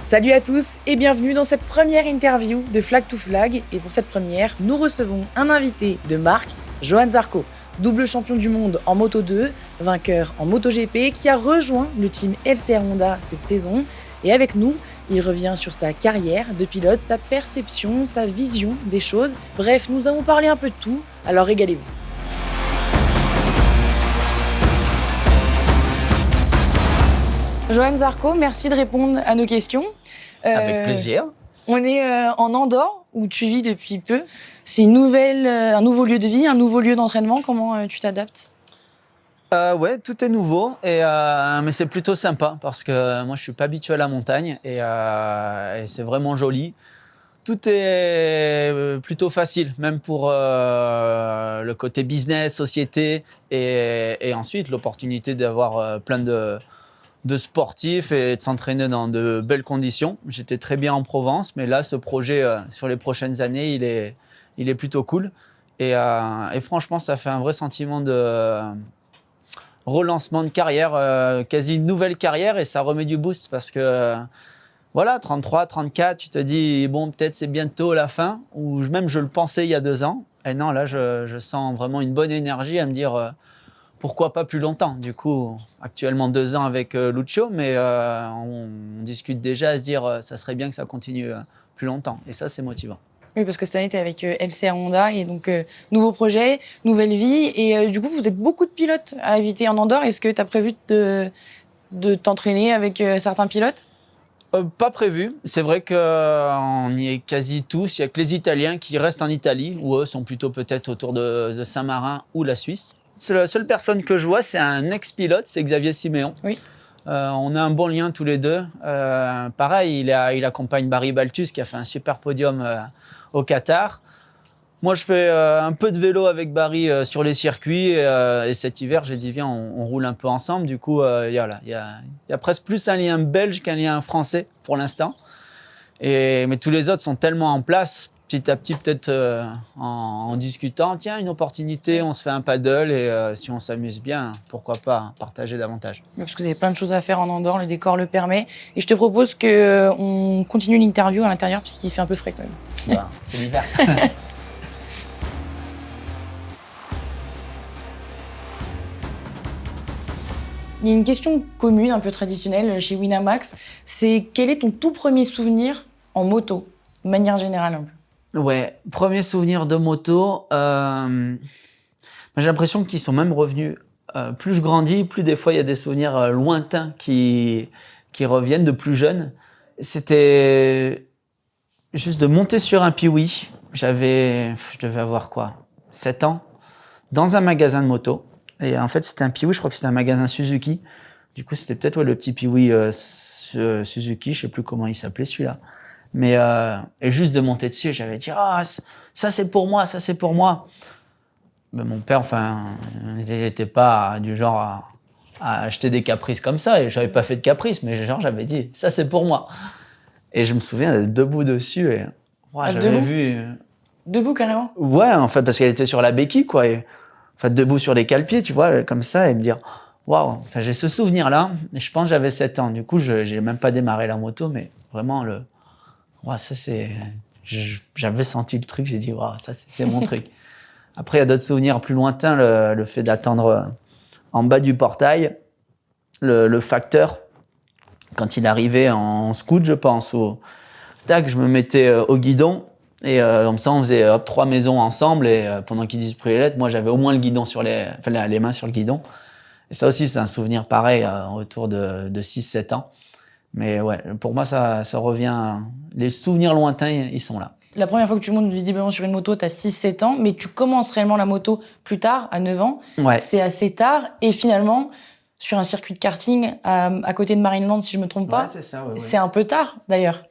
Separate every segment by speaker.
Speaker 1: Salut à tous et bienvenue dans cette première interview de Flag to Flag. Et pour cette première, nous recevons un invité de marque, Johan Zarco, double champion du monde en Moto 2, vainqueur en MotoGP, qui a rejoint le team LCR Honda cette saison. Et avec nous, il revient sur sa carrière de pilote, sa perception, sa vision des choses. Bref, nous avons parlé un peu de tout, alors régalez-vous. Johan Zarco, merci de répondre à nos questions.
Speaker 2: Avec plaisir.
Speaker 1: On est en Andorre, où tu vis depuis peu. C'est un nouveau lieu de vie, un nouveau lieu d'entraînement. Comment tu t'adaptes ?
Speaker 2: Ouais, tout est nouveau, mais c'est plutôt sympa parce que moi je suis pas habitué à la montagne et c'est vraiment joli. Tout est plutôt facile, même pour le côté business, société et ensuite l'opportunité d'avoir plein de sportifs et de s'entraîner dans de belles conditions. J'étais très bien en Provence, mais là ce projet sur les prochaines années il est plutôt cool et franchement ça fait un vrai sentiment de relancement de carrière, quasi une nouvelle carrière et ça remet du boost parce que voilà, 33, 34, tu te dis bon peut-être c'est bientôt la fin ou même je le pensais il y a 2 ans et non là je sens vraiment une bonne énergie à me dire pourquoi pas plus longtemps. Du coup actuellement 2 ans avec Lucio mais on discute déjà à se dire ça serait bien que ça continue plus longtemps et ça c'est motivant.
Speaker 1: Oui, parce que cette année, tu es avec LCR Honda et donc nouveau projet, nouvelle vie. Et du coup, vous êtes beaucoup de pilotes à habiter en Andorre. Est-ce que tu as prévu de t'entraîner avec certains pilotes ?
Speaker 2: Pas prévu. C'est vrai qu'on y est quasi tous. Il n'y a que les Italiens qui restent en Italie, où eux sont plutôt peut-être autour de Saint-Marin ou la Suisse. C'est la seule personne que je vois, c'est un ex-pilote, c'est Xavier Siméon.
Speaker 1: Oui.
Speaker 2: On a un bon lien tous les deux. Pareil, il accompagne Barry Baltus qui a fait un super podium au Qatar. Moi, je fais un peu de vélo avec Barry sur les circuits et cet hiver, j'ai dit viens, on roule un peu ensemble. Du coup, il y a presque plus un lien belge qu'un lien français pour l'instant. Mais tous les autres sont tellement en place, petit à petit, peut-être en discutant. Tiens, une opportunité, on se fait un paddle et si on s'amuse bien, pourquoi pas partager davantage.
Speaker 1: Parce que vous avez plein de choses à faire en Andorre, le décor le permet. Et je te propose qu'on continue l'interview à l'intérieur, puisqu'il fait un peu frais quand même.
Speaker 2: Bah, c'est l'hiver.
Speaker 1: Il y a une question commune, un peu traditionnelle chez Winamax, c'est quel est ton tout premier souvenir en moto, de manière générale un peu ?
Speaker 2: Ouais, premier souvenir de moto, j'ai l'impression qu'ils sont même revenus. Plus je grandis, plus des fois il y a des souvenirs lointains qui reviennent de plus jeune. C'était juste de monter sur un Piwi. Je devais avoir quoi, 7 ans, dans un magasin de moto. Et en fait, c'était un Piwi, je crois que c'était un magasin Suzuki. Du coup, c'était peut-être le petit Piwi Suzuki, je sais plus comment il s'appelait celui-là. Mais et juste de monter dessus, j'avais dit ah ça c'est pour moi, ça c'est pour moi. Mais mon père, enfin, il n'était pas du genre à acheter des caprices comme ça. Et j'avais pas fait de caprice, mais genre j'avais dit ça c'est pour moi. Et je me souviens d'être debout dessus et j'avais
Speaker 1: debout
Speaker 2: vu.
Speaker 1: Debout carrément ?
Speaker 2: Ouais, en fait, parce qu'elle était sur la béquille, quoi. Et, enfin, debout sur les cale-pieds, tu vois, comme ça, et me dire waouh. Enfin, j'ai ce souvenir-là. Et je pense que j'avais 7 ans. Du coup, j'ai même pas démarré la moto, mais vraiment ça c'est. J'avais senti le truc. J'ai dit waouh, ça c'est mon truc. Après, il y a d'autres souvenirs plus lointains, le fait d'attendre en bas du portail, le facteur, quand il arrivait en scoot, je pense, tac, je me mettais au guidon, et comme ça, on faisait 3 maisons ensemble, et pendant qu'il distribuait les lettres, moi, j'avais au moins le guidon les mains sur le guidon. Et ça aussi, c'est un souvenir pareil, autour de 6-7 ans. Mais ouais, pour moi, ça revient. Les souvenirs lointains, ils sont là.
Speaker 1: La première fois que tu montes visiblement sur une moto, tu as 6-7 ans, mais tu commences réellement la moto plus tard, à 9 ans.
Speaker 2: Ouais.
Speaker 1: C'est assez tard. Et finalement, sur un circuit de karting à côté de Marineland, si je me trompe pas,
Speaker 2: Ouais, c'est ça, ouais.
Speaker 1: C'est un peu tard d'ailleurs.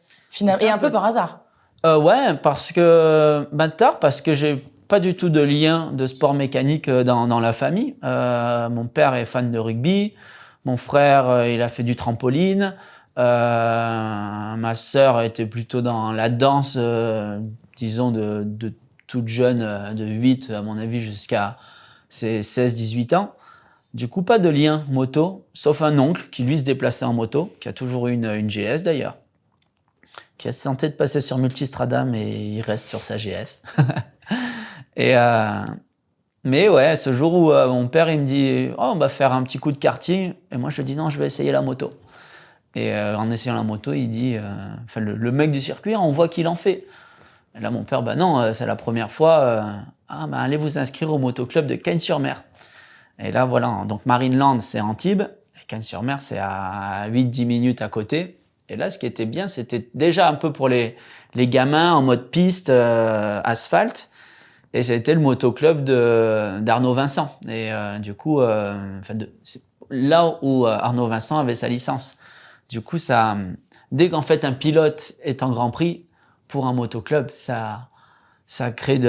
Speaker 1: Et un peu par hasard.
Speaker 2: Ouais, parce que tard, parce que j'ai pas du tout de lien de sport mécanique dans la famille. Mon père est fan de rugby, mon frère il a fait du trampoline. Ma sœur était plutôt dans la danse, disons de toute jeune, de 8 à mon avis jusqu'à ses 16-18 ans. Du coup, pas de lien moto, sauf un oncle qui lui se déplaçait en moto, qui a toujours eu une GS d'ailleurs. qui a tenté de passer sur Multistrada, mais il reste sur sa GS. Et, mais ouais, ce jour où mon père il me dit « Oh, on va faire un petit coup de karting », et moi je lui dis « Non, je vais essayer la moto ». Et en essayant la moto, il dit le mec du circuit, on voit qu'il en fait. Et là, mon père, bah non, c'est la première fois. Allez vous inscrire au motoclub de Cagnes-sur-Mer. Et là, voilà, donc Marineland, c'est Antibes, et Cagnes-sur-Mer, c'est à 8-10 minutes à côté. Et là, ce qui était bien, c'était déjà un peu pour les gamins en mode piste, asphalte. Et c'était le motoclub d'Arnaud Vincent. Et du coup, c'est là où Arnaud Vincent avait sa licence. Du coup, dès qu'en fait un pilote est en Grand Prix, pour un motoclub, ça crée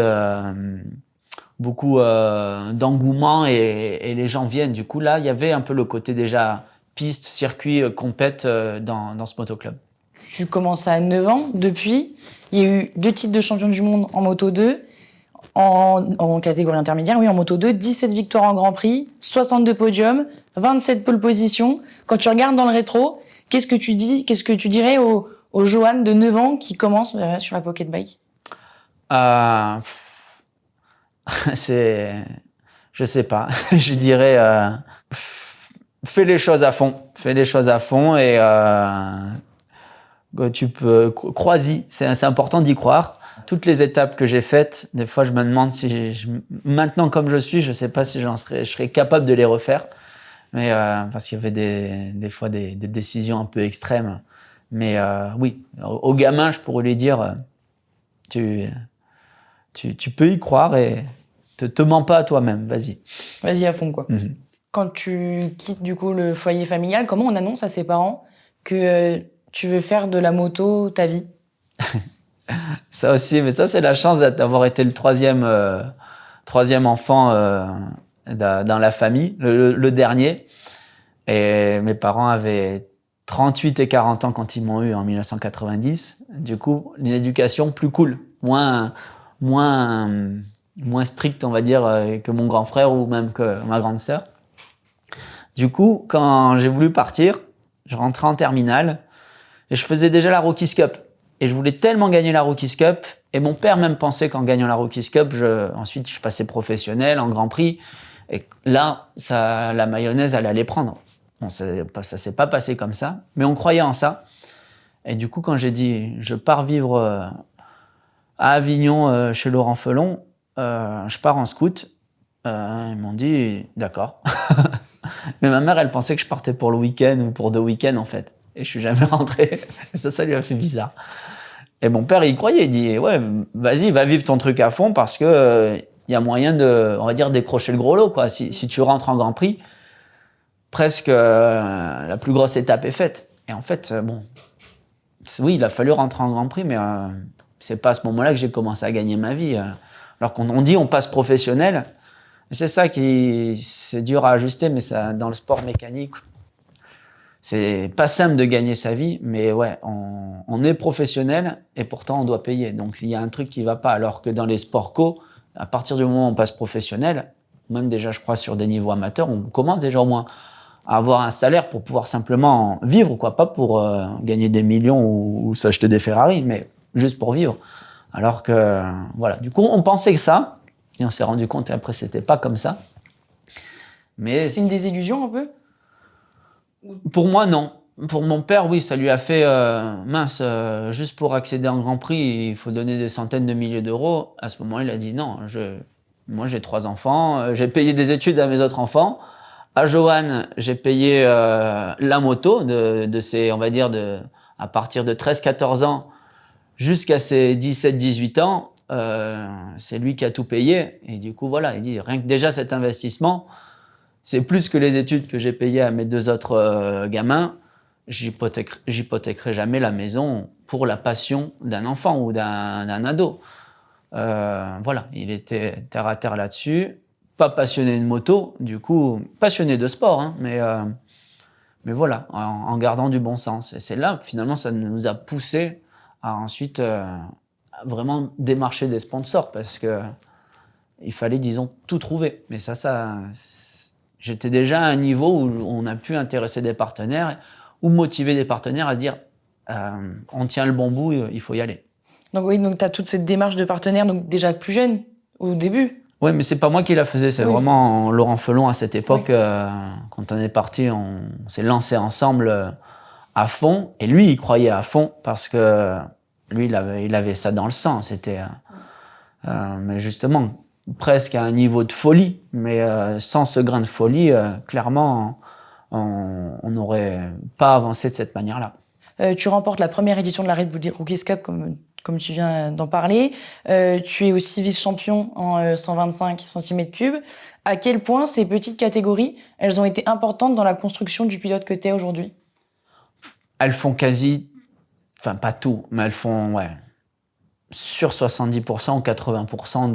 Speaker 2: beaucoup d'engouement et les gens viennent. Du coup, là, il y avait un peu le côté déjà piste, circuit, compète dans ce motoclub.
Speaker 1: Tu commences à 9 ans. Depuis, il y a eu 2 titres de champion du monde en Moto 2, en catégorie intermédiaire, oui, en Moto 2, 17 victoires en Grand Prix, 62 podiums, 27 pole positions. Quand tu regardes dans le rétro, qu'est-ce que tu dirais au Johan de 9 ans qui commence sur la pocket bike?
Speaker 2: Je sais pas. Je dirais, fais les choses à fond. Fais les choses à fond et tu peux crois-y. C'est important d'y croire. Toutes les étapes que j'ai faites, des fois, je me demande si maintenant comme je suis, je sais pas si je serais capable de les refaire. Mais parce qu'il y avait des fois des décisions un peu extrêmes. Mais oui, aux gamins, je pourrais lui dire, tu peux y croire et te mens pas à toi-même, vas-y.
Speaker 1: Vas-y à fond, quoi. Mm-hmm. Quand tu quittes du coup le foyer familial, comment on annonce à ses parents que tu veux faire de la moto ta vie?
Speaker 2: Ça aussi, mais ça c'est la chance d'avoir été le troisième enfant dans la famille, le dernier. Et mes parents avaient 38 et 40 ans quand ils m'ont eu en 1990. Du coup, une éducation plus cool, moins stricte, on va dire, que mon grand frère ou même que ma grande sœur. Du coup, quand j'ai voulu partir, je rentrais en terminale et je faisais déjà la Rockies Cup. Et je voulais tellement gagner la Rockies Cup. Et mon père même pensait qu'en gagnant la Rockies Cup, ensuite je passais professionnel en Grand Prix. Et là, la mayonnaise, elle allait prendre. Bon, ça s'est pas passé comme ça, mais on croyait en ça. Et du coup, quand j'ai dit je pars vivre à Avignon chez Laurent Felon, je pars en scout, ils m'ont dit d'accord. Mais ma mère, elle pensait que je partais pour le week-end ou pour 2 week-ends en fait. Et je suis jamais rentré. Ça lui a fait bizarre. Et mon père, il croyait, il dit ouais, vas-y, va vivre ton truc à fond parce que y a moyen on va dire, décrocher le gros lot quoi. Si tu rentres en Grand Prix, presque la plus grosse étape est faite. Et en fait, oui, il a fallu rentrer en Grand Prix, mais c'est pas à ce moment-là que j'ai commencé à gagner ma vie. Alors qu'on dit on passe professionnel, et c'est ça c'est dur à ajuster, mais ça, dans le sport mécanique, c'est pas simple de gagner sa vie, mais ouais, on est professionnel et pourtant on doit payer. Donc il y a un truc qui va pas, alors que dans les sports co, à partir du moment où on passe professionnel, même déjà je crois sur des niveaux amateurs, on commence déjà au moins à avoir un salaire pour pouvoir simplement vivre, quoi, pas pour gagner des millions ou s'acheter des Ferrari, mais juste pour vivre. Alors que, voilà, du coup, on pensait que ça, et on s'est rendu compte, et après, c'était pas comme ça. Mais
Speaker 1: c'est une désillusion un peu?
Speaker 2: Pour moi, non. Pour mon père, oui, ça lui a fait juste pour accéder en Grand Prix, il faut donner des centaines de milliers d'euros. À ce moment, il a dit non, moi j'ai 3 enfants, j'ai payé des études à mes autres enfants. À Johan, j'ai payé la moto de ses, on va dire, à partir de 13-14 ans jusqu'à ses 17-18 ans. C'est lui qui a tout payé. Et du coup, voilà, il dit, rien que déjà cet investissement, c'est plus que les études que j'ai payées à mes 2 autres gamins. J'hypothèquerai jamais la maison pour la passion d'un enfant ou d'un ado. Voilà, il était terre à terre là-dessus. Pas passionné de moto, du coup, passionné de sport, hein, mais voilà, en gardant du bon sens. Et c'est là, finalement, ça nous a poussé à ensuite à vraiment démarcher des sponsors parce que il fallait, disons, tout trouver. Mais j'étais déjà à un niveau où on a pu intéresser des partenaires ou motiver des partenaires à se dire on tient le bon bout, il faut y aller.
Speaker 1: Donc oui, donc tu as toute cette démarche de partenaire, donc déjà plus jeune, au début.
Speaker 2: Oui, mais c'est pas moi qui la faisais, c'est vraiment Laurent Felon à cette époque. Quand on est parti, on s'est lancé ensemble à fond. Et lui, il croyait à fond parce que lui, il avait ça dans le sang. C'était, mais justement, presque à un niveau de folie. Mais sans ce grain de folie, clairement, on n'aurait pas avancé de cette manière-là.
Speaker 1: Tu remportes la première édition de la Red Bull Rookies Cup, comme tu viens d'en parler. Tu es aussi vice-champion en 125 cm3. À quel point ces petites catégories, elles ont été importantes dans la construction du pilote que tu es aujourd'hui?
Speaker 2: Elles font quasi, enfin pas tout, mais elles font sur 70% ou 80%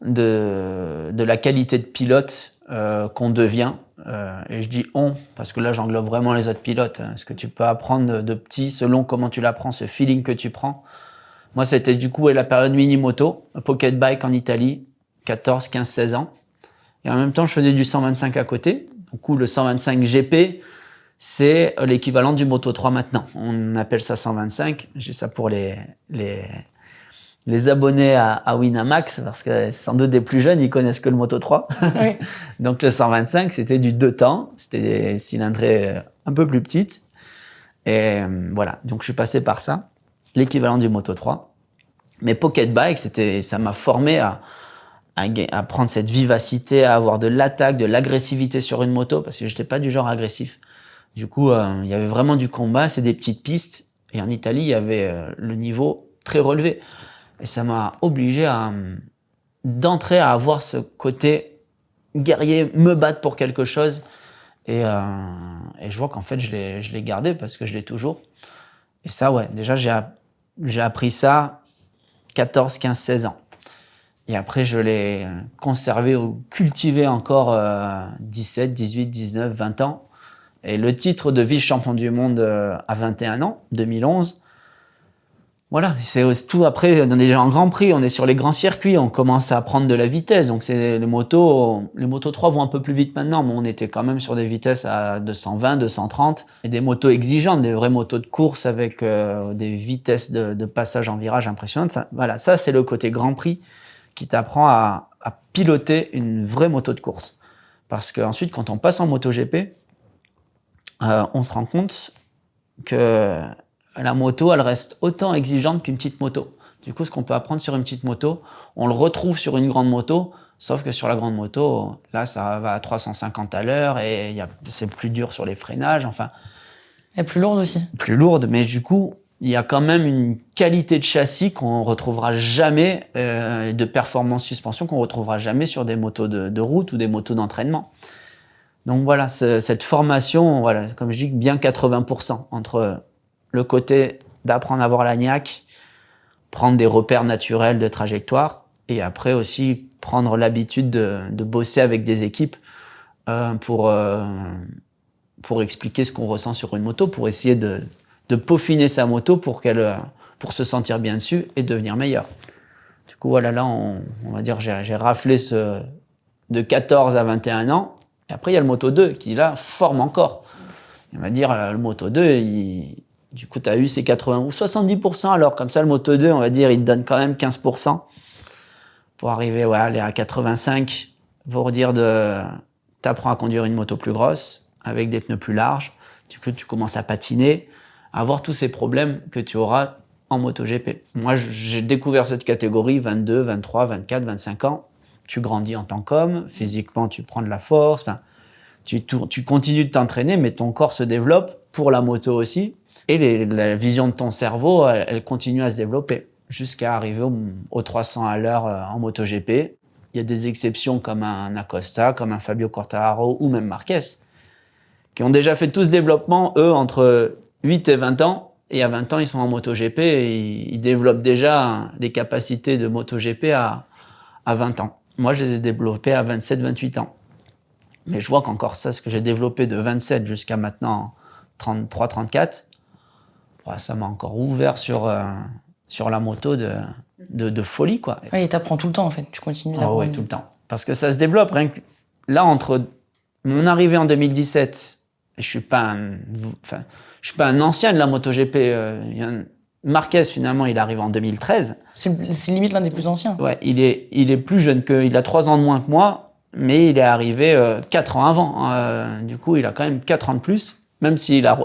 Speaker 2: de la qualité de pilote qu'on devient. Et je dis on, parce que là j'englobe vraiment les autres pilotes. Ce que tu peux apprendre de petit, selon comment tu l'apprends, ce feeling que tu prends. Moi, c'était du coup la période mini-moto, pocket bike en Italie, 14, 15, 16 ans. Et en même temps, je faisais du 125 à côté. Du coup, le 125 GP, c'est l'équivalent du Moto 3 maintenant. On appelle ça 125. J'ai ça pour les abonnés à Winamax, parce que sans doute des plus jeunes, ils connaissent que le Moto 3. Oui. Donc le 125, c'était du 2 temps, c'était des cylindrées un peu plus petites. Et voilà, donc je suis passé par ça, l'équivalent du Moto 3. Mais pocket bike, ça m'a formé à prendre cette vivacité, à avoir de l'attaque, de l'agressivité sur une moto, parce que je n'étais pas du genre agressif. Du coup, il y avait vraiment du combat, c'est des petites pistes. Et en Italie, il y avait le niveau très relevé. Et ça m'a obligé d'entrer à avoir ce côté guerrier, me battre pour quelque chose. Et je vois qu'en fait, je l'ai gardé parce que je l'ai toujours. Et ça, déjà, j'ai appris ça 14, 15, 16 ans. Et après, je l'ai conservé ou cultivé encore 17, 18, 19, 20 ans. Et le titre de vice-champion du monde à 21 ans, 2011, voilà, c'est tout. Après, on est déjà en Grand Prix, on est sur les grands circuits, on commence à prendre de la vitesse. Donc, les motos 3 vont un peu plus vite maintenant, mais on était quand même sur des vitesses à 220, 230. Et des motos exigeantes, des vraies motos de course avec des vitesses de passage en virage impressionnantes. Enfin, voilà, ça, c'est le côté Grand Prix qui t'apprend à piloter une vraie moto de course. Parce qu'ensuite, quand on passe en MotoGP, on se rend compte que la moto, elle reste autant exigeante qu'une petite moto. Du coup, ce qu'on peut apprendre sur une petite moto, on le retrouve sur une grande moto, sauf que sur la grande moto, là, ça va à 350 à l'heure et c'est plus dur sur les freinages, enfin.
Speaker 1: Et plus lourde aussi.
Speaker 2: Plus lourde, mais du coup, il y a quand même une qualité de châssis qu'on retrouvera jamais, de performance suspension qu'on retrouvera jamais sur des motos de route ou des motos d'entraînement. Donc voilà, cette formation, voilà, comme je dis, bien 80% entre le côté d'apprendre à avoir la niaque, prendre des repères naturels de trajectoire, et après aussi prendre l'habitude de bosser avec des équipes pour expliquer ce qu'on ressent sur une moto, pour essayer de peaufiner sa moto pour se sentir bien dessus et devenir meilleur. Du coup, voilà, là, on va dire, j'ai raflé de 14 à 21 ans, et après, il y a le Moto 2 qui, là, forme encore. On va dire, le Moto 2, du coup, tu as eu ces 80 ou 70%. Alors, comme ça, le Moto 2, on va dire, il te donne quand même 15% pour arriver aller à 85 pour dire tu apprends à conduire une moto plus grosse avec des pneus plus larges. Du coup, tu commences à patiner, à avoir tous ces problèmes que tu auras en MotoGP. Moi, j'ai découvert cette catégorie 22, 23, 24, 25 ans. Tu grandis en tant qu'homme, physiquement, tu prends de la force. Enfin, tu continues de t'entraîner, mais ton corps se développe pour la moto aussi. Et la vision de ton cerveau, elle continue à se développer jusqu'à arriver aux 300 à l'heure en MotoGP. Il y a des exceptions comme un Acosta, comme un Fabio Quartararo ou même Marquez, qui ont déjà fait tout ce développement, eux, entre 8 et 20 ans. Et à 20 ans, ils sont en MotoGP et ils développent déjà les capacités de MotoGP à 20 ans. Moi, je les ai développées à 27, 28 ans. Mais je vois qu'encore ça, ce que j'ai développé de 27 jusqu'à maintenant 33, 34, ça m'a encore ouvert sur la moto de folie, quoi.
Speaker 1: Oui, et t'apprends tout le temps, en fait. Tu continues d'apprendre.
Speaker 2: Oui, tout le temps. Parce que ça se développe. Rien que là, entre mon arrivée en 2017 je suis pas un ancien de la MotoGP. Marquez, finalement, il arrive en 2013.
Speaker 1: C'est limite l'un des plus anciens.
Speaker 2: Ouais, il est plus jeune il a 3 ans de moins que moi, mais il est arrivé 4 ans avant. Du coup, il a quand même 4 ans de plus, même s'il a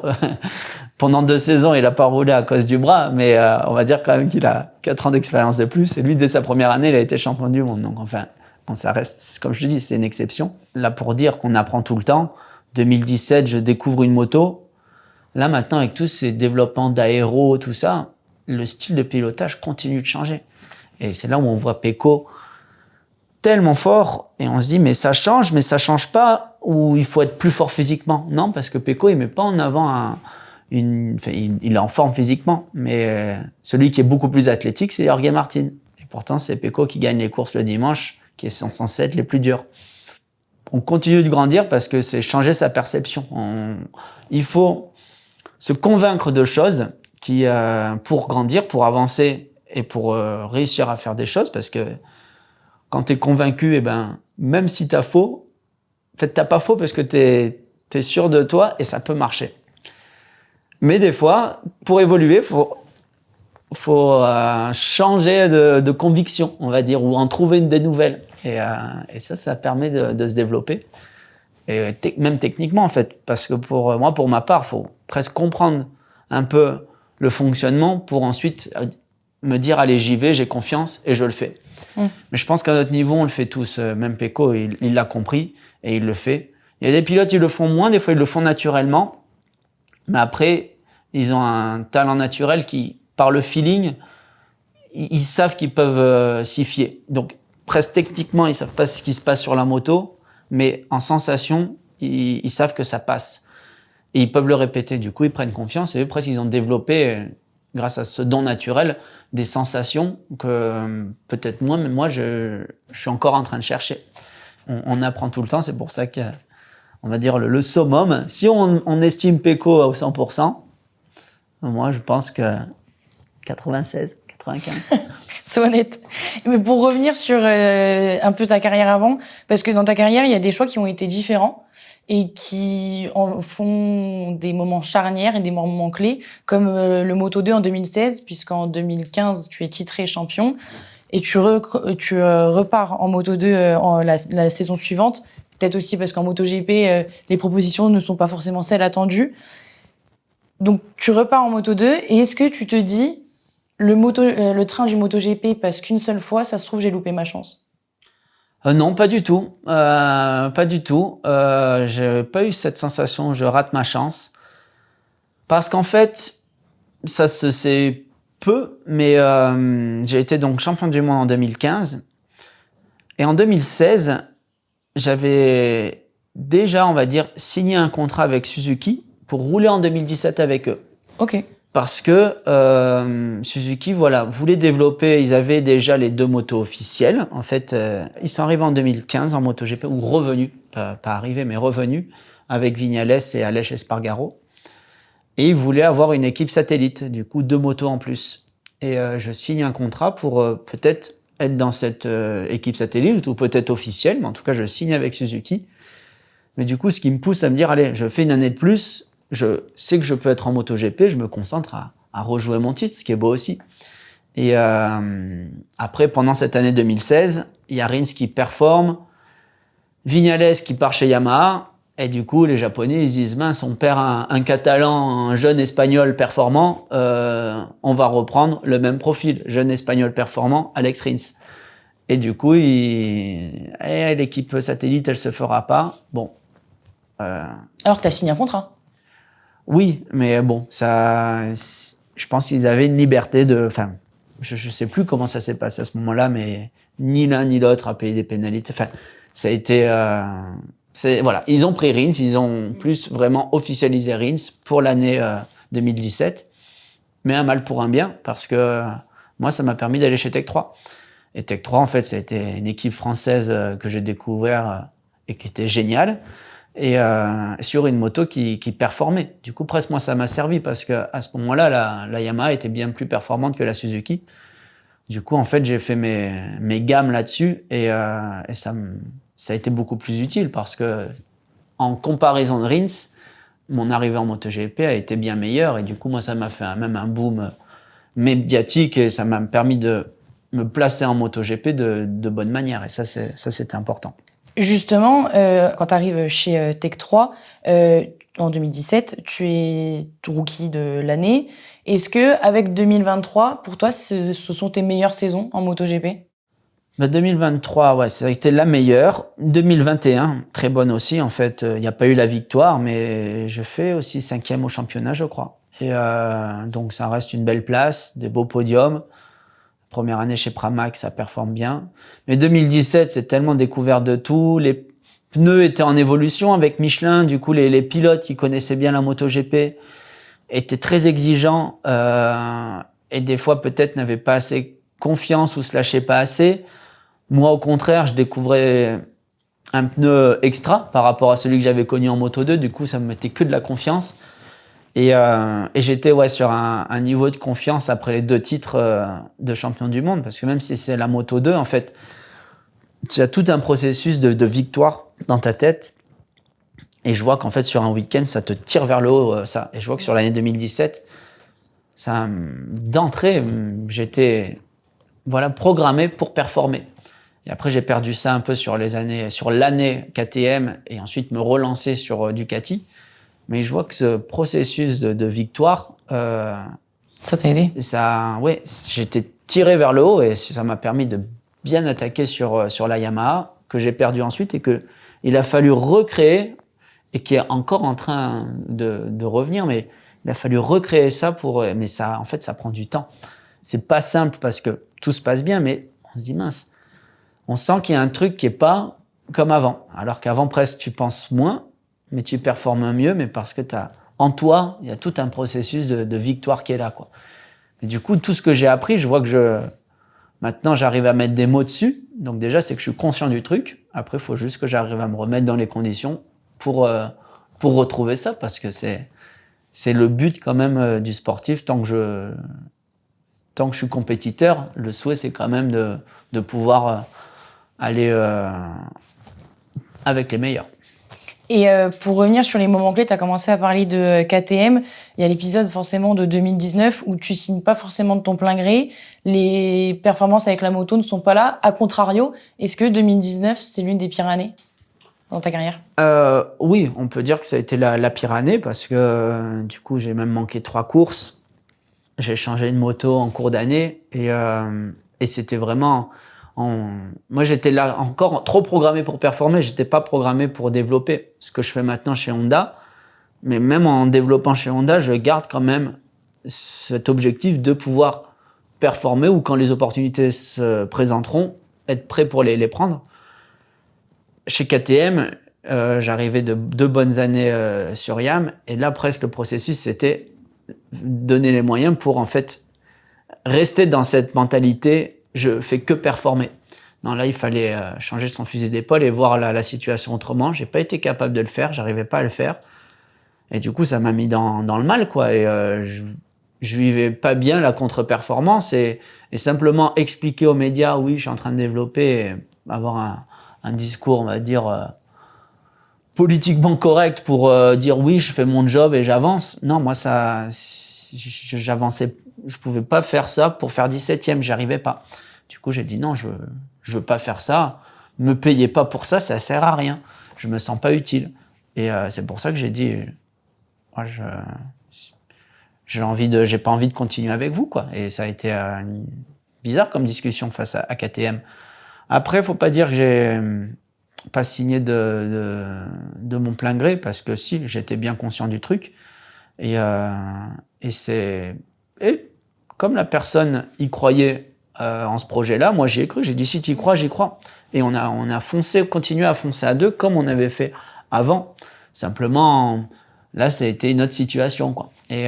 Speaker 2: pendant 2 saisons, il n'a pas roulé à cause du bras, mais on va dire quand même qu'il a 4 ans d'expérience de plus. Et lui, dès sa première année, il a été champion du monde. Donc enfin, bon, ça reste, comme je te dis, c'est une exception. Là, pour dire qu'on apprend tout le temps, 2017, je découvre une moto. Là, maintenant, avec tous ces développements d'aéro, tout ça, le style de pilotage continue de changer. Et c'est là où on voit Pecco tellement fort, et on se dit, mais ça change pas, ou il faut être plus fort physiquement. Non, parce que Pecco, il met pas en avant il est en forme physiquement, mais celui qui est beaucoup plus athlétique, c'est Jorge Martin. Et pourtant, c'est Pecco qui gagne les courses le dimanche, qui sont censées être les plus dures. On continue de grandir parce que c'est changer sa perception. Il faut se convaincre de choses pour grandir, pour avancer et pour réussir à faire des choses, parce que quand tu es convaincu, même si tu as faux, en fait, tu n'as pas faux parce que tu es sûr de toi et ça peut marcher. Mais des fois, pour évoluer, faut changer de conviction, on va dire, ou en trouver des nouvelles. Et ça permet de se développer. Et même techniquement, en fait, parce que pour ma part, il faut presque comprendre un peu le fonctionnement pour ensuite me dire, allez, j'y vais, j'ai confiance et je le fais. Mais je pense qu'à notre niveau, on le fait tous. Même Pecco, il l'a compris et il le fait. Il y a des pilotes, ils le font moins, des fois, ils le font naturellement. Mais après, ils ont un talent naturel qui, par le feeling, ils savent qu'ils peuvent s'y fier. Donc, presque techniquement, ils savent pas ce qui se passe sur la moto, mais en sensation, ils savent que ça passe. Et ils peuvent le répéter. Du coup, ils prennent confiance et eux, presque, ils ont développé, grâce à ce don naturel, des sensations que peut-être moi, je suis encore en train de chercher. On apprend tout le temps, c'est pour ça que, on va dire, le summum. Si on estime Pecco au 100%, moi, je pense que 96, 95.
Speaker 1: Sois honnête. Mais pour revenir sur un peu ta carrière avant, parce que dans ta carrière, il y a des choix qui ont été différents et qui en font des moments charnières et des moments clés, comme le Moto2 en 2016, puisqu'en 2015, tu es titré champion et tu repars en Moto2 la saison suivante. Peut-être aussi parce qu'en MotoGP, les propositions ne sont pas forcément celles attendues. Donc, tu repars en Moto2 et est-ce que tu te dis, le train du MotoGP passe qu'une seule fois, ça se trouve, j'ai loupé ma chance?
Speaker 2: Non, pas du tout. Pas du tout. J'ai pas eu cette sensation, je rate ma chance. Parce qu'en fait, ça se sait peu, mais j'ai été donc champion du monde en 2015. Et en 2016, j'avais déjà, on va dire, signé un contrat avec Suzuki pour rouler en 2017 avec eux.
Speaker 1: Ok.
Speaker 2: Parce que Suzuki, voulait développer. Ils avaient déjà les 2 motos officielles. En fait, ils sont arrivés en 2015 en MotoGP, ou revenus, pas arrivés, mais revenus, avec Viñales et Aleix Espargaro. Et ils voulaient avoir une équipe satellite, du coup 2 motos en plus. Et je signe un contrat pour peut-être être dans cette équipe satellite, ou peut-être officielle, mais en tout cas, je signe avec Suzuki. Mais du coup, ce qui me pousse à me dire, allez, je fais une année de plus, je sais que je peux être en MotoGP, je me concentre à rejouer mon titre, ce qui est beau aussi. Et après, pendant cette année 2016, il y a Rins qui performe, Viñales qui part chez Yamaha, et du coup, les Japonais, ils se disent, mince, on perd un Catalan, un jeune Espagnol performant, on va reprendre le même profil, jeune Espagnol performant, Alex Rins. Et du coup, l'équipe satellite, elle se fera pas. Bon.
Speaker 1: Alors, tu as signé un contrat?
Speaker 2: Oui, mais bon, je pense qu'ils avaient une liberté enfin, je sais plus comment ça s'est passé à ce moment-là, mais ni l'un ni l'autre a payé des pénalités. Enfin, ça a été, voilà, ils ont pris Rins, ils ont plus vraiment officialisé Rins pour l'année 2017, mais un mal pour un bien, parce que moi, ça m'a permis d'aller chez Tech 3. Et Tech 3, en fait, ça a été une équipe française que j'ai découvert et qui était géniale. Et sur une moto qui performait. Du coup, presque moi, ça m'a servi parce qu'à ce moment-là, la Yamaha était bien plus performante que la Suzuki. Du coup, en fait, j'ai fait mes gammes là-dessus et ça a été beaucoup plus utile parce que, en comparaison de Rins, mon arrivée en MotoGP a été bien meilleure. Et du coup, moi, ça m'a fait même un boom médiatique et ça m'a permis de me placer en MotoGP de bonne manière. Et ça, c'était important.
Speaker 1: Justement, quand tu arrives chez Tech 3, en 2017, tu es rookie de l'année. Est-ce que avec 2023, pour toi, ce sont tes meilleures saisons en MotoGP?
Speaker 2: 2023, ouais, c'était la meilleure. 2021, très bonne aussi. En fait, il n'y a pas eu la victoire, mais je fais aussi 5e au championnat, je crois. Et donc, ça reste une belle place, des beaux podiums. Première année chez Pramac, ça performe bien. Mais 2017, c'est tellement découvert de tout. Les pneus étaient en évolution avec Michelin. Du coup, les pilotes qui connaissaient bien la MotoGP étaient très exigeants et des fois, peut-être, n'avaient pas assez confiance ou se lâchaient pas assez. Moi, au contraire, je découvrais un pneu extra par rapport à celui que j'avais connu en Moto2. Du coup, ça me mettait que de la confiance. Et j'étais sur un niveau de confiance après les 2 titres de champion du monde. Parce que même si c'est la Moto2, en fait, tu as tout un processus de victoire dans ta tête. Et je vois qu'en fait, sur un week-end, ça te tire vers le haut, ça. Et je vois que sur l'année 2017, d'entrée, j'étais programmé pour performer. Et après, j'ai perdu ça un peu sur l'année KTM et ensuite me relancer sur Ducati. Mais je vois que ce processus de victoire,
Speaker 1: ça t'a aidé?
Speaker 2: J'étais tiré vers le haut et ça m'a permis de bien attaquer sur la Yamaha, que j'ai perdu ensuite et qu'il a fallu recréer et qui est encore en train de revenir. Mais il a fallu recréer ça mais ça, en fait, ça prend du temps. C'est pas simple parce que tout se passe bien, mais on se dit mince. On sent qu'il y a un truc qui est pas comme avant. Alors qu'avant, presque, tu penses moins, mais tu performes mieux, mais parce que en toi, il y a tout un processus de victoire qui est là, quoi. Et du coup, tout ce que j'ai appris, je vois que maintenant, j'arrive à mettre des mots dessus. Donc déjà, c'est que je suis conscient du truc. Après, il faut juste que j'arrive à me remettre dans les conditions pour retrouver ça, parce que c'est le but quand même du sportif. Tant que je suis compétiteur, le souhait, c'est quand même de pouvoir aller avec les meilleurs.
Speaker 1: Et pour revenir sur les moments clés, tu as commencé à parler de KTM. Il y a l'épisode forcément de 2019 où tu signes pas forcément de ton plein gré. Les performances avec la moto ne sont pas là. A contrario, est-ce que 2019, c'est l'une des pires années dans ta carrière?
Speaker 2: Oui, on peut dire que ça a été la pire année parce que du coup, j'ai même manqué 3 courses. J'ai changé de moto en cours d'année et c'était vraiment... Moi, j'étais là encore trop programmé pour performer. J'étais pas programmé pour développer ce que je fais maintenant chez Honda. Mais même en développant chez Honda, je garde quand même cet objectif de pouvoir performer ou quand les opportunités se présenteront, être prêt pour les prendre. Chez KTM, j'arrivais de 2 bonnes années sur YAM et là, presque le processus, c'était donner les moyens pour en fait rester dans cette mentalité je fais que performer. Non, là, il fallait changer son fusil d'épaule et voir la situation autrement. J'ai pas été capable de le faire, j'arrivais pas à le faire. Et du coup, ça m'a mis dans le mal, quoi. Et je vivais pas bien la contre-performance et simplement expliquer aux médias, oui, je suis en train de développer, et avoir un discours, on va dire, politiquement correct pour dire oui, je fais mon job et j'avance. Non, moi, j'avançais. Je pouvais pas faire ça pour faire 17e, j'y arrivais pas. Du coup, j'ai dit non, je veux pas faire ça. Me payez pas pour ça, ça sert à rien. Je me sens pas utile. Et c'est pour ça que j'ai dit, moi, j'ai pas envie de continuer avec vous, quoi. Et ça a été bizarre comme discussion face à KTM. Après, faut pas dire que j'ai pas signé de mon plein gré, parce que si, j'étais bien conscient du truc. Et comme la personne y croyait en ce projet-là, moi j'y ai cru. J'ai dit si tu y crois, j'y crois. Et on a continué à foncer à 2 comme on avait fait avant. Simplement, là, ça a été une autre situation, quoi. Mais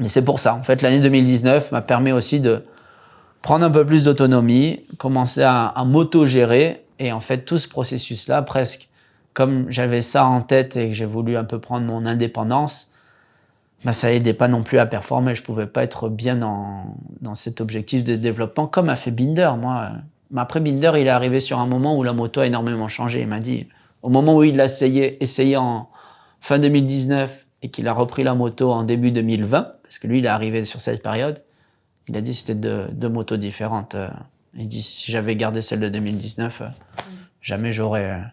Speaker 2: c'est pour ça. En fait, l'année 2019 m'a permis aussi de prendre un peu plus d'autonomie, commencer à m'auto-gérer. Et en fait, tout ce processus-là, presque, comme j'avais ça en tête et que j'ai voulu un peu prendre mon indépendance, ça aidait pas non plus à performer. Je pouvais pas être bien dans cet objectif de développement, comme a fait Binder. Moi, après Binder, il est arrivé sur un moment où la moto a énormément changé. Il m'a dit, au moment où il l'a essayé fin 2019 et qu'il a repris la moto en début 2020, parce que lui, il est arrivé sur cette période, il a dit que c'était deux motos différentes. Il dit, si j'avais gardé celle de 2019, jamais j'aurais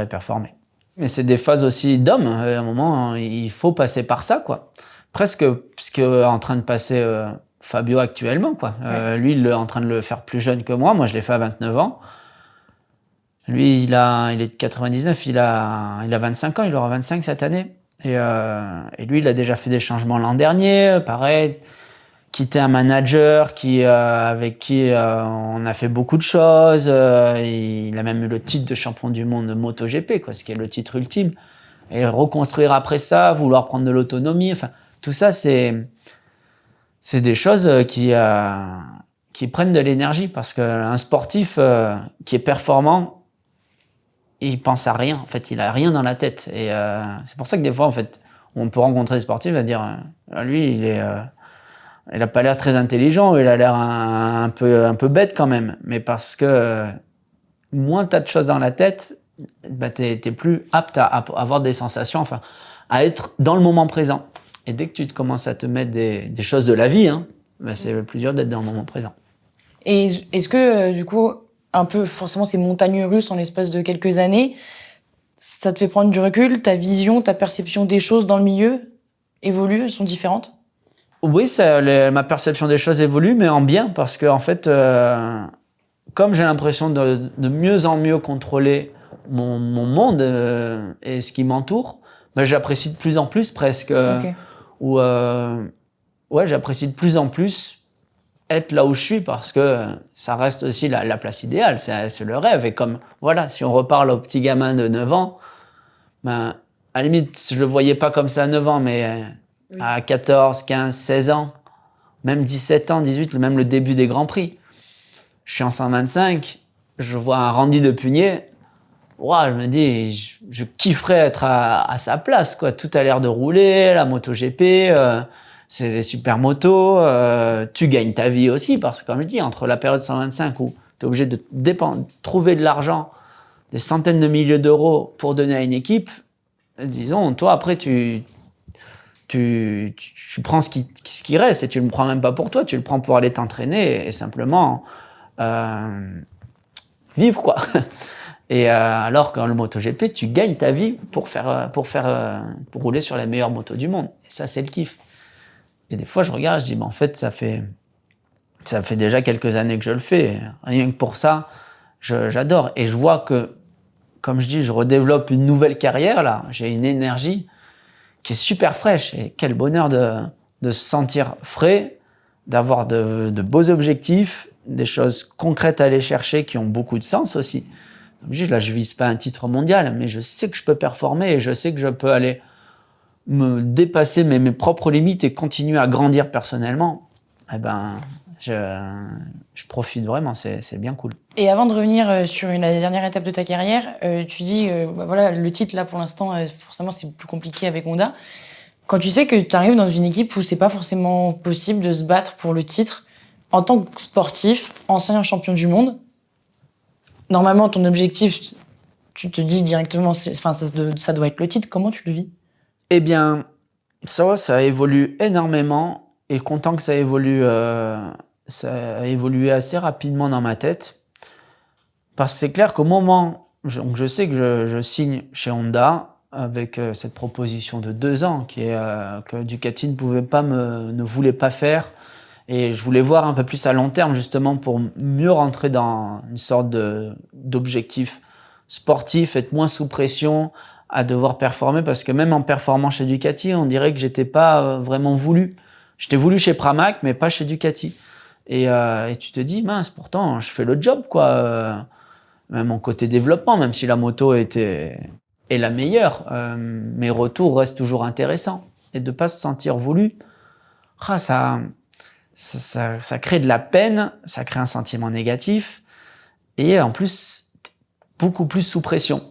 Speaker 2: performé. Mais c'est des phases aussi d'homme. À un moment, il faut passer par ça, quoi. Presque ce qu'est en train de passer Fabio actuellement, quoi. Lui, il est en train de le faire plus jeune que moi. Moi, je l'ai fait à 29 ans. Lui, il est de 99, il a 25 ans, il aura 25 cette année. Et lui, il a déjà fait des changements l'an dernier, pareil. Quitté un manager avec qui on a fait beaucoup de choses. Il a même eu le titre de champion du monde de MotoGP, quoi, ce qui est le titre ultime. Et reconstruire après ça, vouloir prendre de l'autonomie, enfin, tout ça, c'est des choses qui prennent de l'énergie, parce qu'un sportif qui est performant, il pense à rien. En fait, il a rien dans la tête. Et c'est pour ça que des fois, en fait, on peut rencontrer des sportifs et dire, lui, il a pas l'air très intelligent, il a l'air un peu bête quand même. Mais parce que moins t'as de choses dans la tête, bah t'es plus apte à avoir des sensations, enfin, à être dans le moment présent. Et dès que tu commences à te mettre des choses de la vie, bah c'est plus dur d'être dans le moment présent.
Speaker 1: Et est-ce que, du coup, un peu forcément ces montagnes russes en l'espace de quelques années, ça te fait prendre du recul, ta vision, ta perception des choses dans le milieu évoluent, elles sont différentes?
Speaker 2: Oui, ma perception des choses évolue, mais en bien, parce que en fait, comme j'ai l'impression de mieux en mieux contrôler mon monde et ce qui m'entoure, ben j'apprécie de plus en plus presque.
Speaker 1: Okay.
Speaker 2: Ouais, j'apprécie de plus en plus être là où je suis, parce que ça reste aussi la place idéale, c'est le rêve. Et comme, voilà, si on reparle au petit gamin de 9 ans, ben, à la limite, je le voyais pas comme ça à 9 ans, mais oui, à 14, 15, 16 ans, même 17 ans, 18, même le début des Grands Prix. Je suis en 125, je vois un Randy de Punier, wow, je me dis, je kifferais être à sa place, quoi. Tout a l'air de rouler, la MotoGP, c'est les super motos, tu gagnes ta vie aussi, parce que comme je dis, entre la période 125 où tu es obligé de trouver de l'argent, des centaines de milliers d'euros pour donner à une équipe, disons, toi après tu prends ce qui reste, et tu ne le prends même pas pour toi, tu le prends pour aller t'entraîner et simplement vivre, quoi. Et alors qu'en le MotoGP, tu gagnes ta vie pour rouler sur les meilleures motos du monde. Et ça, c'est le kiff. Et des fois, je regarde, je dis, en fait, ça fait déjà quelques années que je le fais. Rien que pour ça, j'adore. Et je vois que, comme je dis, je redéveloppe une nouvelle carrière, là. J'ai une énergie qui est super fraîche. Et quel bonheur de se sentir frais, d'avoir de beaux objectifs, des choses concrètes à aller chercher qui ont beaucoup de sens aussi. Comme je dis, là, je vise pas un titre mondial, mais je sais que je peux performer et je sais que je peux aller me dépasser mes propres limites et continuer à grandir personnellement. Eh ben, je profite vraiment, c'est bien cool.
Speaker 1: Et avant de revenir sur la dernière étape de ta carrière, tu dis, voilà, le titre, là, pour l'instant, forcément, c'est plus compliqué avec Honda. Quand tu sais que tu arrives dans une équipe où c'est pas forcément possible de se battre pour le titre, en tant que sportif, ancien champion du monde, normalement, ton objectif, tu te dis directement, ça doit être le titre. Comment tu le vis?
Speaker 2: Eh bien, ça évolue énormément, et content que ça a évolué assez rapidement dans ma tête. Parce que c'est clair qu'au moment, je sais que je signe chez Honda avec cette proposition de 2 ans que Ducati ne voulait pas faire. Et je voulais voir un peu plus à long terme, justement, pour mieux rentrer dans une sorte d'objectif sportif, être moins sous pression à devoir performer, parce que même en performant chez Ducati, on dirait que j'étais pas vraiment voulu. J'étais voulu chez Pramac, mais pas chez Ducati. Et tu te dis, mince, pourtant, je fais le job, quoi. Même en côté développement, même si la moto est la meilleure, mes retours restent toujours intéressants. Et de pas se sentir voulu, ça crée de la peine, ça crée un sentiment négatif, et en plus, beaucoup plus sous pression.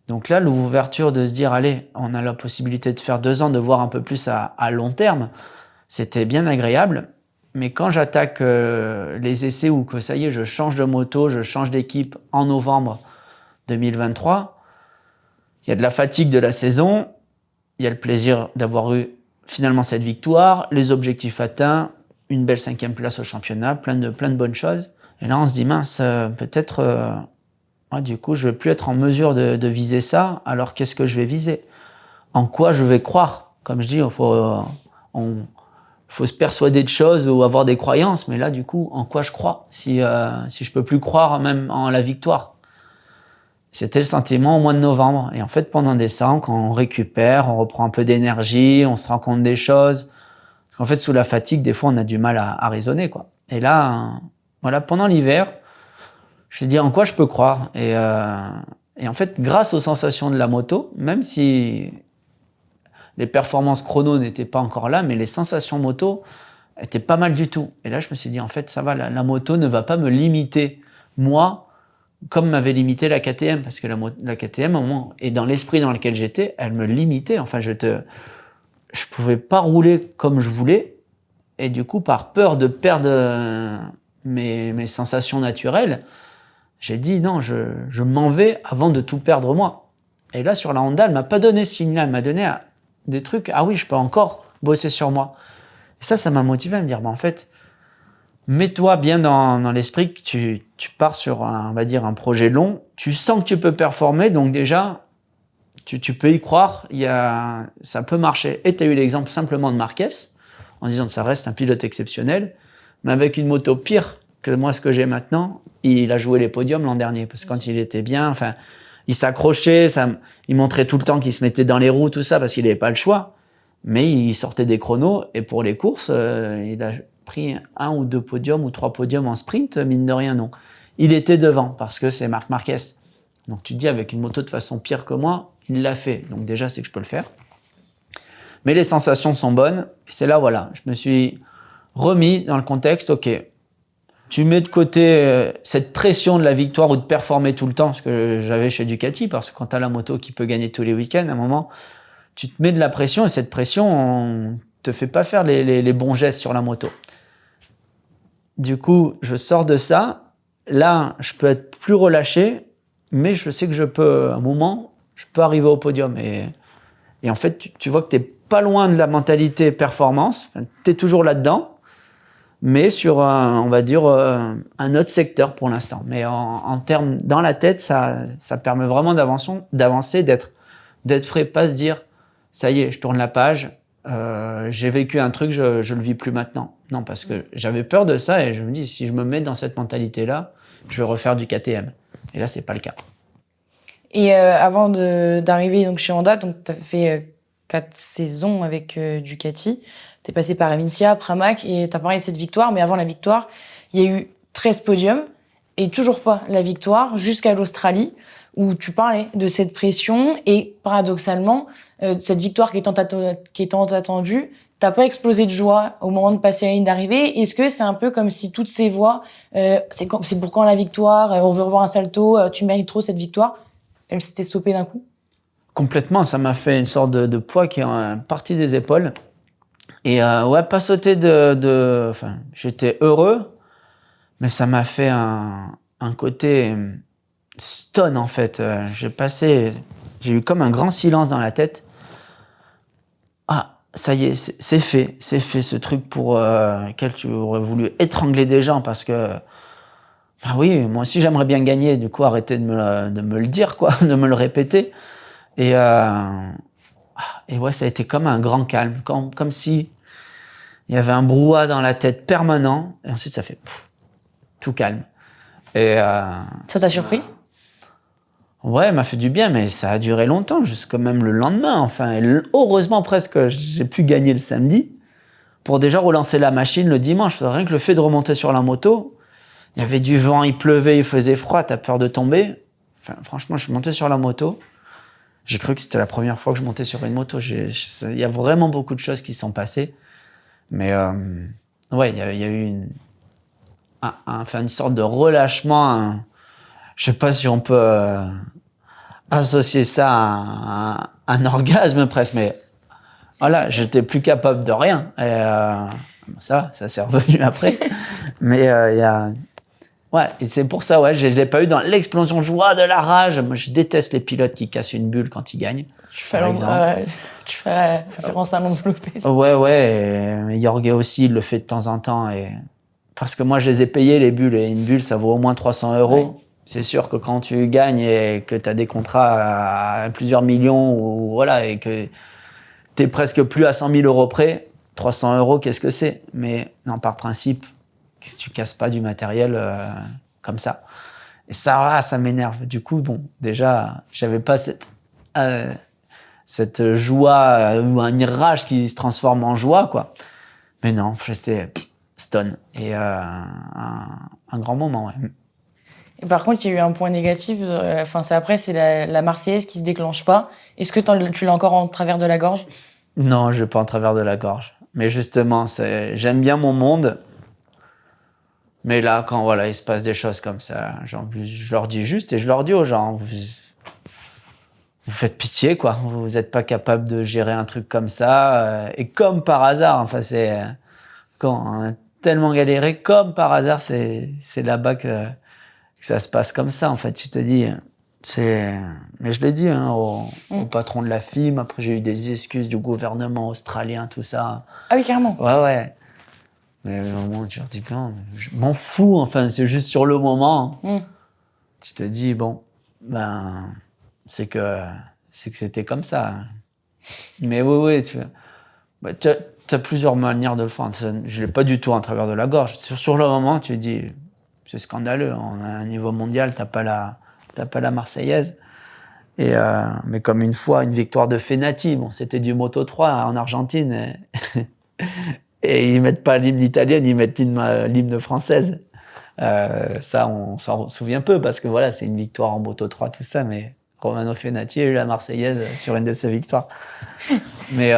Speaker 2: Donc là, l'ouverture de se dire, allez, on a la possibilité de faire 2 ans, de voir un peu plus à long terme, c'était bien agréable. Mais quand j'attaque les essais, ou que ça y est, je change de moto, je change d'équipe en novembre 2023, il y a de la fatigue de la saison, il y a le plaisir d'avoir eu finalement cette victoire, les objectifs atteints, une belle 5e place au championnat, plein de bonnes choses. Et là, on se dit, mince, peut-être, du coup, je vais plus être en mesure de viser ça, alors qu'est-ce que je vais viser? En quoi je vais croire? Comme je dis, il faut se persuader de choses ou avoir des croyances, mais là, du coup, en quoi je crois? Si je peux plus croire même en la victoire. C'était le sentiment au mois de novembre. Et en fait, pendant décembre, quand on récupère, on reprend un peu d'énergie, on se rend compte des choses. Parce qu'en fait, sous la fatigue, des fois, on a du mal à raisonner, quoi. Et là, voilà, pendant l'hiver, je me dis en quoi je peux croire. Et en fait, grâce aux sensations de la moto, même si les performances chrono n'étaient pas encore là, mais les sensations moto étaient pas mal du tout. Et là, je me suis dit, en fait, ça va, la moto ne va pas me limiter, moi, comme m'avait limité la KTM. Parce que la KTM, au moment, et dans l'esprit dans lequel j'étais, elle me limitait. Enfin, je pouvais pas rouler comme je voulais. Et du coup, par peur de perdre mes sensations naturelles, j'ai dit non, je m'en vais avant de tout perdre moi. Et là, sur la Honda, elle m'a pas donné ce signe-là. Elle m'a donné des trucs. Ah oui, je peux encore bosser sur moi. Et ça m'a motivé à me dire, en fait, mets-toi bien dans l'esprit que tu pars sur on va dire un projet long. Tu sens que tu peux performer, donc déjà, tu peux y croire. Ça peut marcher. Et tu as eu l'exemple simplement de Marquez, en disant que ça reste un pilote exceptionnel, mais avec une moto pire que moi, ce que j'ai maintenant, il a joué les podiums l'an dernier. Parce que quand il était bien, enfin, il s'accrochait, il montrait tout le temps qu'il se mettait dans les roues, tout ça, parce qu'il n'avait pas le choix. Mais il sortait des chronos, et pour les courses, il a pris 1 ou 2 podiums ou 3 podiums en sprint, mine de rien, non. Il était devant, parce que c'est Marc Marquez. Donc tu te dis, avec une moto de façon pire que moi, il l'a fait. Donc déjà, c'est que je peux le faire. Mais les sensations sont bonnes. Et c'est là, voilà, je me suis remis dans le contexte, ok, tu mets de côté cette pression de la victoire ou de performer tout le temps, ce que j'avais chez Ducati, parce que quand tu as la moto qui peut gagner tous les week-ends, à un moment, tu te mets de la pression, et cette pression, on te fait pas faire les bons gestes sur la moto. Du coup, je sors de ça. Là, je peux être plus relâché, mais je sais que je peux, à un moment, je peux arriver au podium. Et en fait, tu vois que tu n'es pas loin de la mentalité performance. Enfin, tu es toujours là-dedans, mais sur, on va dire, un autre secteur pour l'instant. Mais en termes, dans la tête, ça permet vraiment d'avancer, d'être frais, pas se dire, ça y est, je tourne la page, j'ai vécu un truc, je le vis plus maintenant. Non, parce que j'avais peur de ça et je me dis, si je me mets dans cette mentalité-là, je vais refaire du KTM. Et là, c'est pas le cas.
Speaker 1: Et avant d'arriver donc chez Honda, donc tu as fait 4 saisons avec Ducati. Tu es passé par Avincia, Pramac et tu as parlé de cette victoire. Mais avant la victoire, il y a eu 13 podiums et toujours pas la victoire jusqu'à l'Australie où tu parlais de cette pression. Et paradoxalement, cette victoire qui est tant attendue, t'as pas explosé de joie au moment de passer la ligne d'arrivée. Est-ce que c'est un peu comme si toutes ces voix, c'est pour quand la victoire, on veut revoir un salto, tu mérites trop cette victoire, elles s'étaient stoppées d'un coup?
Speaker 2: Complètement, ça m'a fait une sorte de poids qui est parti des épaules. Et ouais, pas sauter enfin, j'étais heureux, mais ça m'a fait un côté stone en fait. J'ai eu comme un grand silence dans la tête. Ah, ça y est, c'est fait ce truc pour lequel tu aurais voulu étrangler des gens parce que, bah oui, moi aussi j'aimerais bien gagner, du coup arrêtez de me le dire, quoi, de me le répéter. Et ouais, ça a été comme un grand calme, comme si il y avait un brouhaha dans la tête permanent, et ensuite ça fait tout calme. Et
Speaker 1: ça t'a surpris?
Speaker 2: Ouais, m'a fait du bien, mais ça a duré longtemps, jusqu'à même le lendemain. Enfin, heureusement presque, j'ai pu gagner le samedi pour déjà relancer la machine le dimanche. Rien que le fait de remonter sur la moto, il y avait du vent, il pleuvait, il faisait froid, t'as peur de tomber. Enfin, franchement, je suis monté sur la moto. J'ai cru que c'était la première fois que je montais sur une moto. Il y a vraiment beaucoup de choses qui sont passées. Mais ouais, il y a eu une sorte de relâchement. Je sais pas si on peut associer ça à un orgasme presque, mais voilà, j'étais plus capable de rien. Et ça s'est revenu après. Mais Ouais, et c'est pour ça, ouais, je l'ai pas eu dans l'explosion de joie, de la rage. Moi, je déteste les pilotes qui cassent une bulle quand ils gagnent.
Speaker 1: Tu fais référence à Alonso Lopez.
Speaker 2: Ouais, et Jorge aussi, il le fait de temps en temps. Parce que moi, je les ai payés, les bulles, et une bulle, ça vaut au moins 300 €. Ouais. C'est sûr que quand tu gagnes et que tu as des contrats à plusieurs millions, ou voilà, et que tu es presque plus à 100 000 € près, 300 €, qu'est-ce que c'est? Mais non, par principe, tu casses pas du matériel comme ça. Et ça m'énerve. Du coup, bon, déjà, j'avais pas cette joie ou une rage qui se transforme en joie, quoi. Mais non, j'étais stone. Et un grand moment, ouais.
Speaker 1: Et par contre, il y a eu un point négatif. C'est la Marseillaise qui se déclenche pas. Est-ce que tu l'as encore en travers de la gorge?
Speaker 2: Non, je l'ai pas en travers de la gorge. Mais justement, j'aime bien mon monde. Mais là, quand voilà, il se passe des choses comme ça, genre, je leur dis juste, et je leur dis aux gens, vous faites pitié, quoi. Vous n'êtes pas capable de gérer un truc comme ça. Et comme par hasard, enfin, c'est quand on a tellement galéré, comme par hasard, c'est là-bas que ça se passe comme ça. En fait, tu te dis, mais je l'ai dit au patron de la FIM. Après, j'ai eu des excuses du gouvernement australien, tout ça.
Speaker 1: Ah oui, carrément.
Speaker 2: Ouais. Mais au moment où tu te dis, non, je m'en fous, enfin, c'est juste sur le moment. Tu te dis, bon, ben, c'est que c'était comme ça. Mais oui, tu as plusieurs manières de le faire. Je l'ai pas du tout en travers de la gorge. Sur le moment, tu te dis, c'est scandaleux. On a un niveau mondial, t'as pas la Marseillaise. Mais comme une fois, une victoire de Fenati, bon, c'était du Moto 3 en Argentine. Et ils mettent pas l'hymne italienne, ils mettent l'hymne française. Ça, on s'en souvient peu parce que voilà, c'est une victoire en Moto 3, tout ça, mais Romano Fenati a eu la Marseillaise sur une de ses victoires. Mais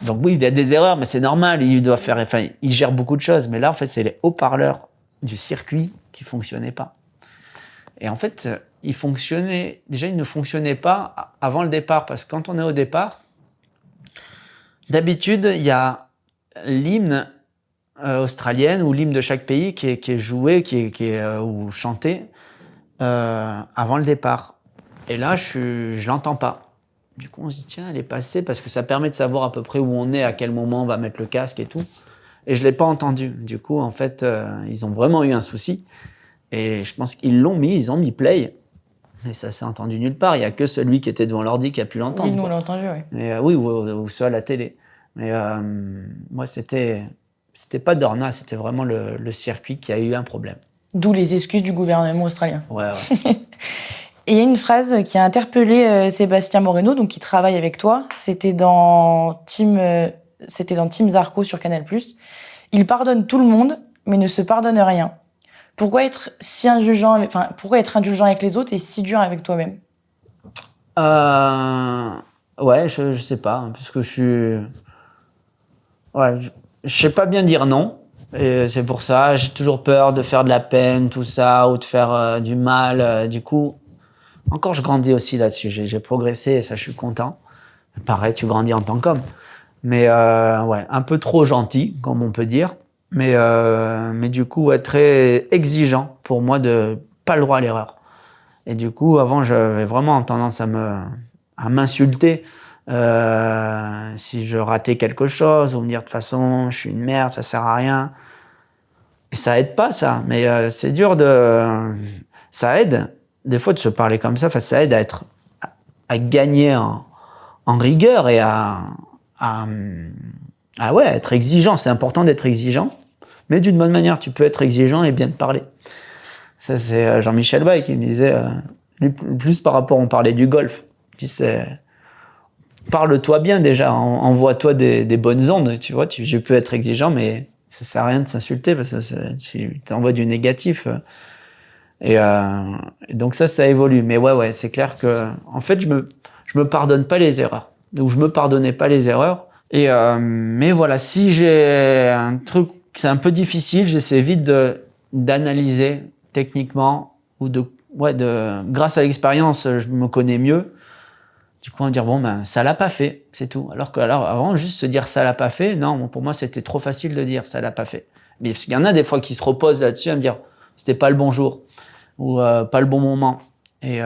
Speaker 2: donc oui, il y a des erreurs, mais c'est normal. Il gère beaucoup de choses, mais là, en fait, c'est les haut-parleurs du circuit qui fonctionnaient pas. Et en fait, ils ne fonctionnaient pas avant le départ, parce que quand on est au départ, d'habitude, il y a l'hymne australienne ou l'hymne de chaque pays qui est joué, ou chanté avant le départ. Et là, je l'entends pas. Du coup, on se dit, tiens, elle est passée, parce que ça permet de savoir à peu près où on est, à quel moment on va mettre le casque et tout. Et je l'ai pas entendu. Du coup, en fait, ils ont vraiment eu un souci. Et je pense qu'ils ils ont mis play. Mais ça s'est entendu nulle part. Il y a que celui qui était devant l'ordi qui a pu l'entendre.
Speaker 1: Oui, nous, on l'a entendu, oui.
Speaker 2: Mais, oui, ou soit à la télé. Mais moi, c'était pas Dorna, c'était vraiment le circuit qui a eu un problème.
Speaker 1: D'où les excuses du gouvernement australien.
Speaker 2: Ouais.
Speaker 1: Et il y a une phrase qui a interpellé Sébastien Moreno, donc qui travaille avec toi. C'était dans Team Zarco sur Canal+. Il pardonne tout le monde, mais ne se pardonne rien. Pourquoi être indulgent avec les autres et si dur avec toi-même?
Speaker 2: Ouais, je sais pas, parce que je sais pas bien dire non. Et c'est pour ça, j'ai toujours peur de faire de la peine, tout ça, ou de faire du mal. Du coup, encore je grandis aussi là-dessus. J'ai progressé et ça, je suis content. Pareil, tu grandis en tant qu'homme. Mais un peu trop gentil, comme on peut dire. Mais du coup, très exigeant pour moi, de pas le droit à l'erreur. Et du coup, avant, j'avais vraiment tendance à m'insulter si je ratais quelque chose, ou me dire de toute façon, je suis une merde, ça sert à rien. Et ça aide pas, ça. Mais c'est dur ça aide, des fois, de se parler comme ça. Enfin, ça aide à gagner en rigueur et à être exigeant. C'est important d'être exigeant. Mais d'une bonne manière, tu peux être exigeant et bien te parler. Ça, c'est Jean-Michel Bay qui me disait, plus par rapport, on parlait du golf. Il disait, parle-toi bien déjà, envoie-toi des bonnes ondes, tu vois. Je peux être exigeant, mais ça sert à rien de s'insulter parce que tu t'envoies du négatif. Et donc ça évolue. Mais ouais, c'est clair que, en fait, je me pardonne pas les erreurs. Ou je me pardonnais pas les erreurs. Mais voilà, si j'ai un truc, c'est un peu difficile, j'essaie vite d'analyser techniquement, ou grâce à l'expérience, je me connais mieux. Du coup, on va dire, ça l'a pas fait, c'est tout. Alors avant, juste se dire ça l'a pas fait, non, pour moi, c'était trop facile de dire ça l'a pas fait. Mais parce qu'il y en a des fois qui se reposent là-dessus à me dire, c'était pas le bon jour ou pas le bon moment. Mais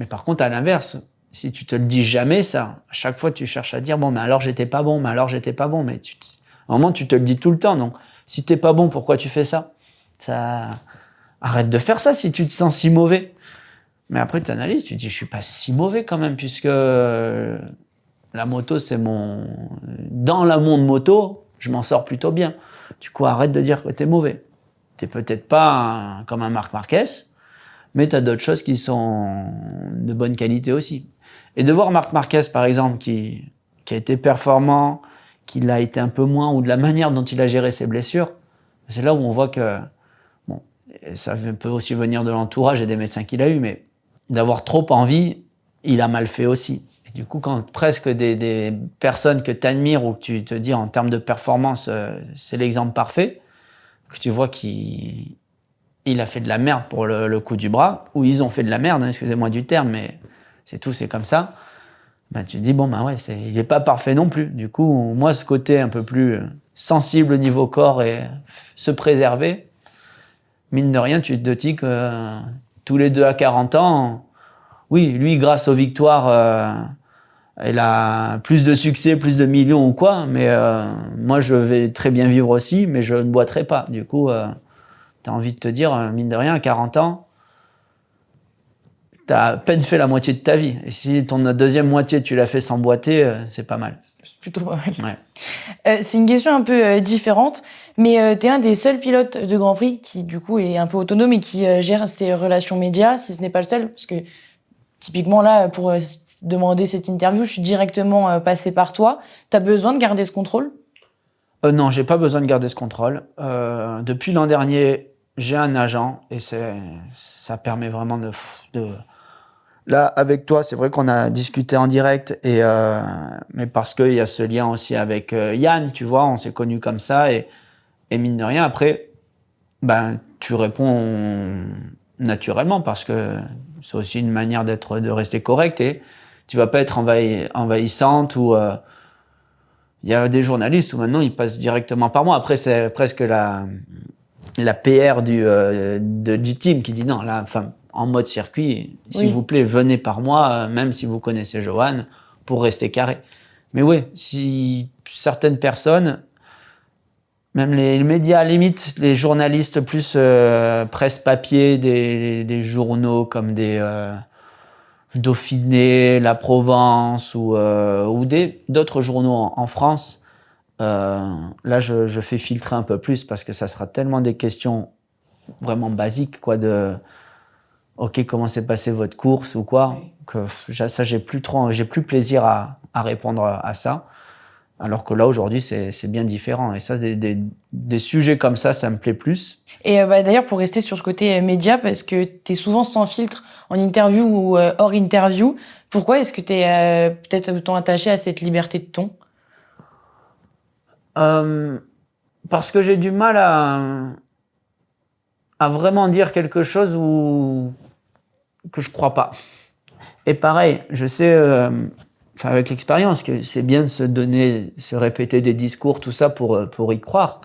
Speaker 2: par contre, à l'inverse, si tu te le dis jamais, ça, à chaque fois, tu cherches à dire, bon, mais alors j'étais pas bon, mais à un moment, tu te le dis tout le temps. Donc, si t'es pas bon, pourquoi tu fais ça? Arrête de faire ça si tu te sens si mauvais. Mais après, tu analyses, tu te dis, je suis pas si mauvais quand même, puisque la moto, dans la monde moto, je m'en sors plutôt bien. Du coup, arrête de dire que t'es mauvais. T'es peut-être pas comme un Marc Marquez, mais tu as d'autres choses qui sont de bonne qualité aussi. Et de voir Marc Marquez, par exemple, qui a été performant, qui l'a été un peu moins, ou de la manière dont il a géré ses blessures, c'est là où on voit que, bon, ça peut aussi venir de l'entourage et des médecins qu'il a eu, mais d'avoir trop envie, il a mal fait aussi. Et du coup, quand presque des personnes que tu admires ou que tu te dis en termes de performance, c'est l'exemple parfait, que tu vois qu'il a fait de la merde pour le coup du bras, ou ils ont fait de la merde, hein, excusez-moi du terme, mais c'est tout, c'est comme ça. Ben, tu te dis, bon, ben ouais, il n'est pas parfait non plus. Du coup, moi, ce côté un peu plus sensible au niveau corps et se préserver, mine de rien, tu te dis que tous les deux à 40 ans, oui, lui, grâce aux victoires, il a plus de succès, plus de millions ou quoi, mais moi, je vais très bien vivre aussi, mais je ne boiterai pas. Du coup, tu as envie de te dire, mine de rien, à 40 ans, tu as à peine fait la moitié de ta vie. Et si ton deuxième moitié, tu l'as fait sans boiter, c'est pas mal.
Speaker 1: C'est plutôt pas mal.
Speaker 2: Ouais.
Speaker 1: C'est une question un peu différente, mais tu es un des seuls pilotes de Grand Prix qui, du coup, est un peu autonome et qui gère ses relations médias, si ce n'est pas le seul, parce que typiquement là, pour demander cette interview, je suis directement passé par toi. Tu as besoin de garder ce contrôle?
Speaker 2: Non, j'ai pas besoin de garder ce contrôle. Depuis l'an dernier, j'ai un agent et ça permet vraiment de... Là, avec toi, c'est vrai qu'on a discuté en direct, mais parce qu'il y a ce lien aussi avec Yann, tu vois, on s'est connus comme ça, et mine de rien, après, ben, tu réponds naturellement, parce que c'est aussi une manière de rester correct, et tu vas pas être envahissante, ou il y a des journalistes où maintenant ils passent directement par moi. Après, c'est presque la PR du team qui dit non, là, enfin, en mode circuit, s'il vous plaît, venez par moi, même si vous connaissez Johan, pour rester carré. Mais oui, si certaines personnes, même les médias à la limite, les journalistes plus presse papier, des journaux comme Dauphiné, La Provence ou d'autres journaux en France, là je fais filtrer un peu plus parce que ça sera tellement des questions vraiment basiques, quoi, ok, comment s'est passée votre course ou quoi, que ça j'ai plus plaisir à répondre à ça. Alors que là, aujourd'hui, c'est bien différent. Et ça, des sujets comme ça me plaît plus.
Speaker 1: Et d'ailleurs, pour rester sur ce côté média, parce que tu es souvent sans filtre en interview ou hors interview, pourquoi est-ce que tu es peut-être autant attaché à cette liberté de ton?
Speaker 2: Parce que j'ai du mal à vraiment dire quelque chose que je crois pas. Et pareil, je sais... avec l'expérience, que c'est bien de se répéter des discours, tout ça pour y croire.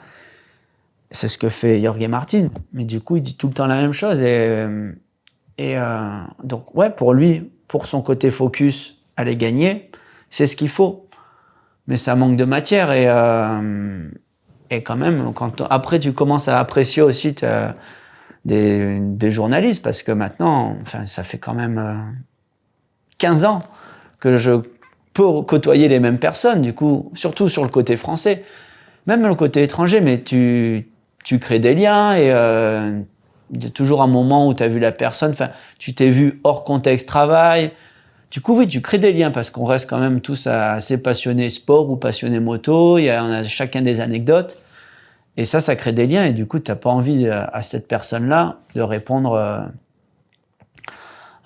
Speaker 2: C'est ce que fait Jorge Martin. Mais du coup, il dit tout le temps la même chose. Donc, ouais, pour lui, pour son côté focus, aller gagner, c'est ce qu'il faut. Mais ça manque de matière. Et quand même, après, tu commences à apprécier aussi des journalistes, parce que maintenant, enfin, ça fait quand même 15 ans que je peux côtoyer les mêmes personnes, du coup, surtout sur le côté français, même le côté étranger, mais tu crées des liens, et il y a toujours un moment où tu as vu la personne, enfin, tu t'es vu hors contexte travail. Du coup, oui, tu crées des liens, parce qu'on reste quand même tous assez passionnés sport ou passionnés moto, on a chacun des anecdotes, et ça crée des liens, et du coup, tu n'as pas envie à cette personne-là de répondre...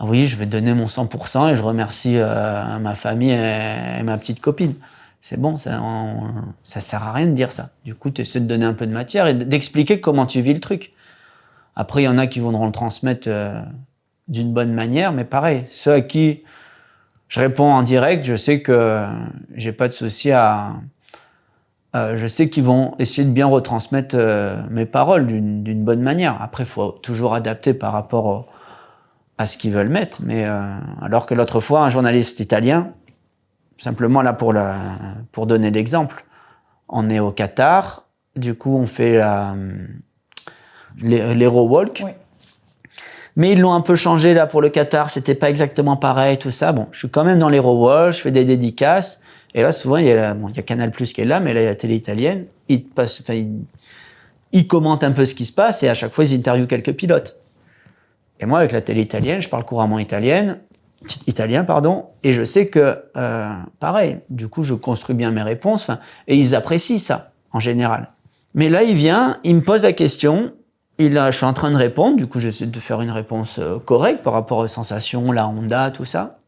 Speaker 2: Ah oui, je vais donner mon 100% et je remercie ma famille et ma petite copine. C'est bon, ça sert à rien de dire ça. Du coup, tu essaies de donner un peu de matière et d'expliquer comment tu vis le truc. Après, il y en a qui vont le transmettre d'une bonne manière, mais pareil, ceux à qui je réponds en direct, je sais que j'ai pas de souci à je sais qu'ils vont essayer de bien retransmettre mes paroles d'une bonne manière. Après, il faut toujours adapter par rapport à ce qu'ils veulent mettre. Mais alors que l'autre fois, un journaliste italien, simplement là pour donner l'exemple, on est au Qatar, du coup on fait l'Hero Walk. Oui. Mais ils l'ont un peu changé là pour le Qatar, c'était pas exactement pareil, tout ça. Bon, je suis quand même dans l'Hero Walk, je fais des dédicaces. Et là, souvent, il y a Canal+ qui est là, mais là, il y a la télé italienne. Ils commentent un peu ce qui se passe et à chaque fois, ils interviewent quelques pilotes. Et moi, avec la télé italienne, je parle couramment italien, et je sais que, pareil, du coup, je construis bien mes réponses, et ils apprécient ça, en général. Mais là, il vient, il me pose la question, je suis en train de répondre, du coup, j'essaie de faire une réponse correcte par rapport aux sensations, la Honda, tout ça.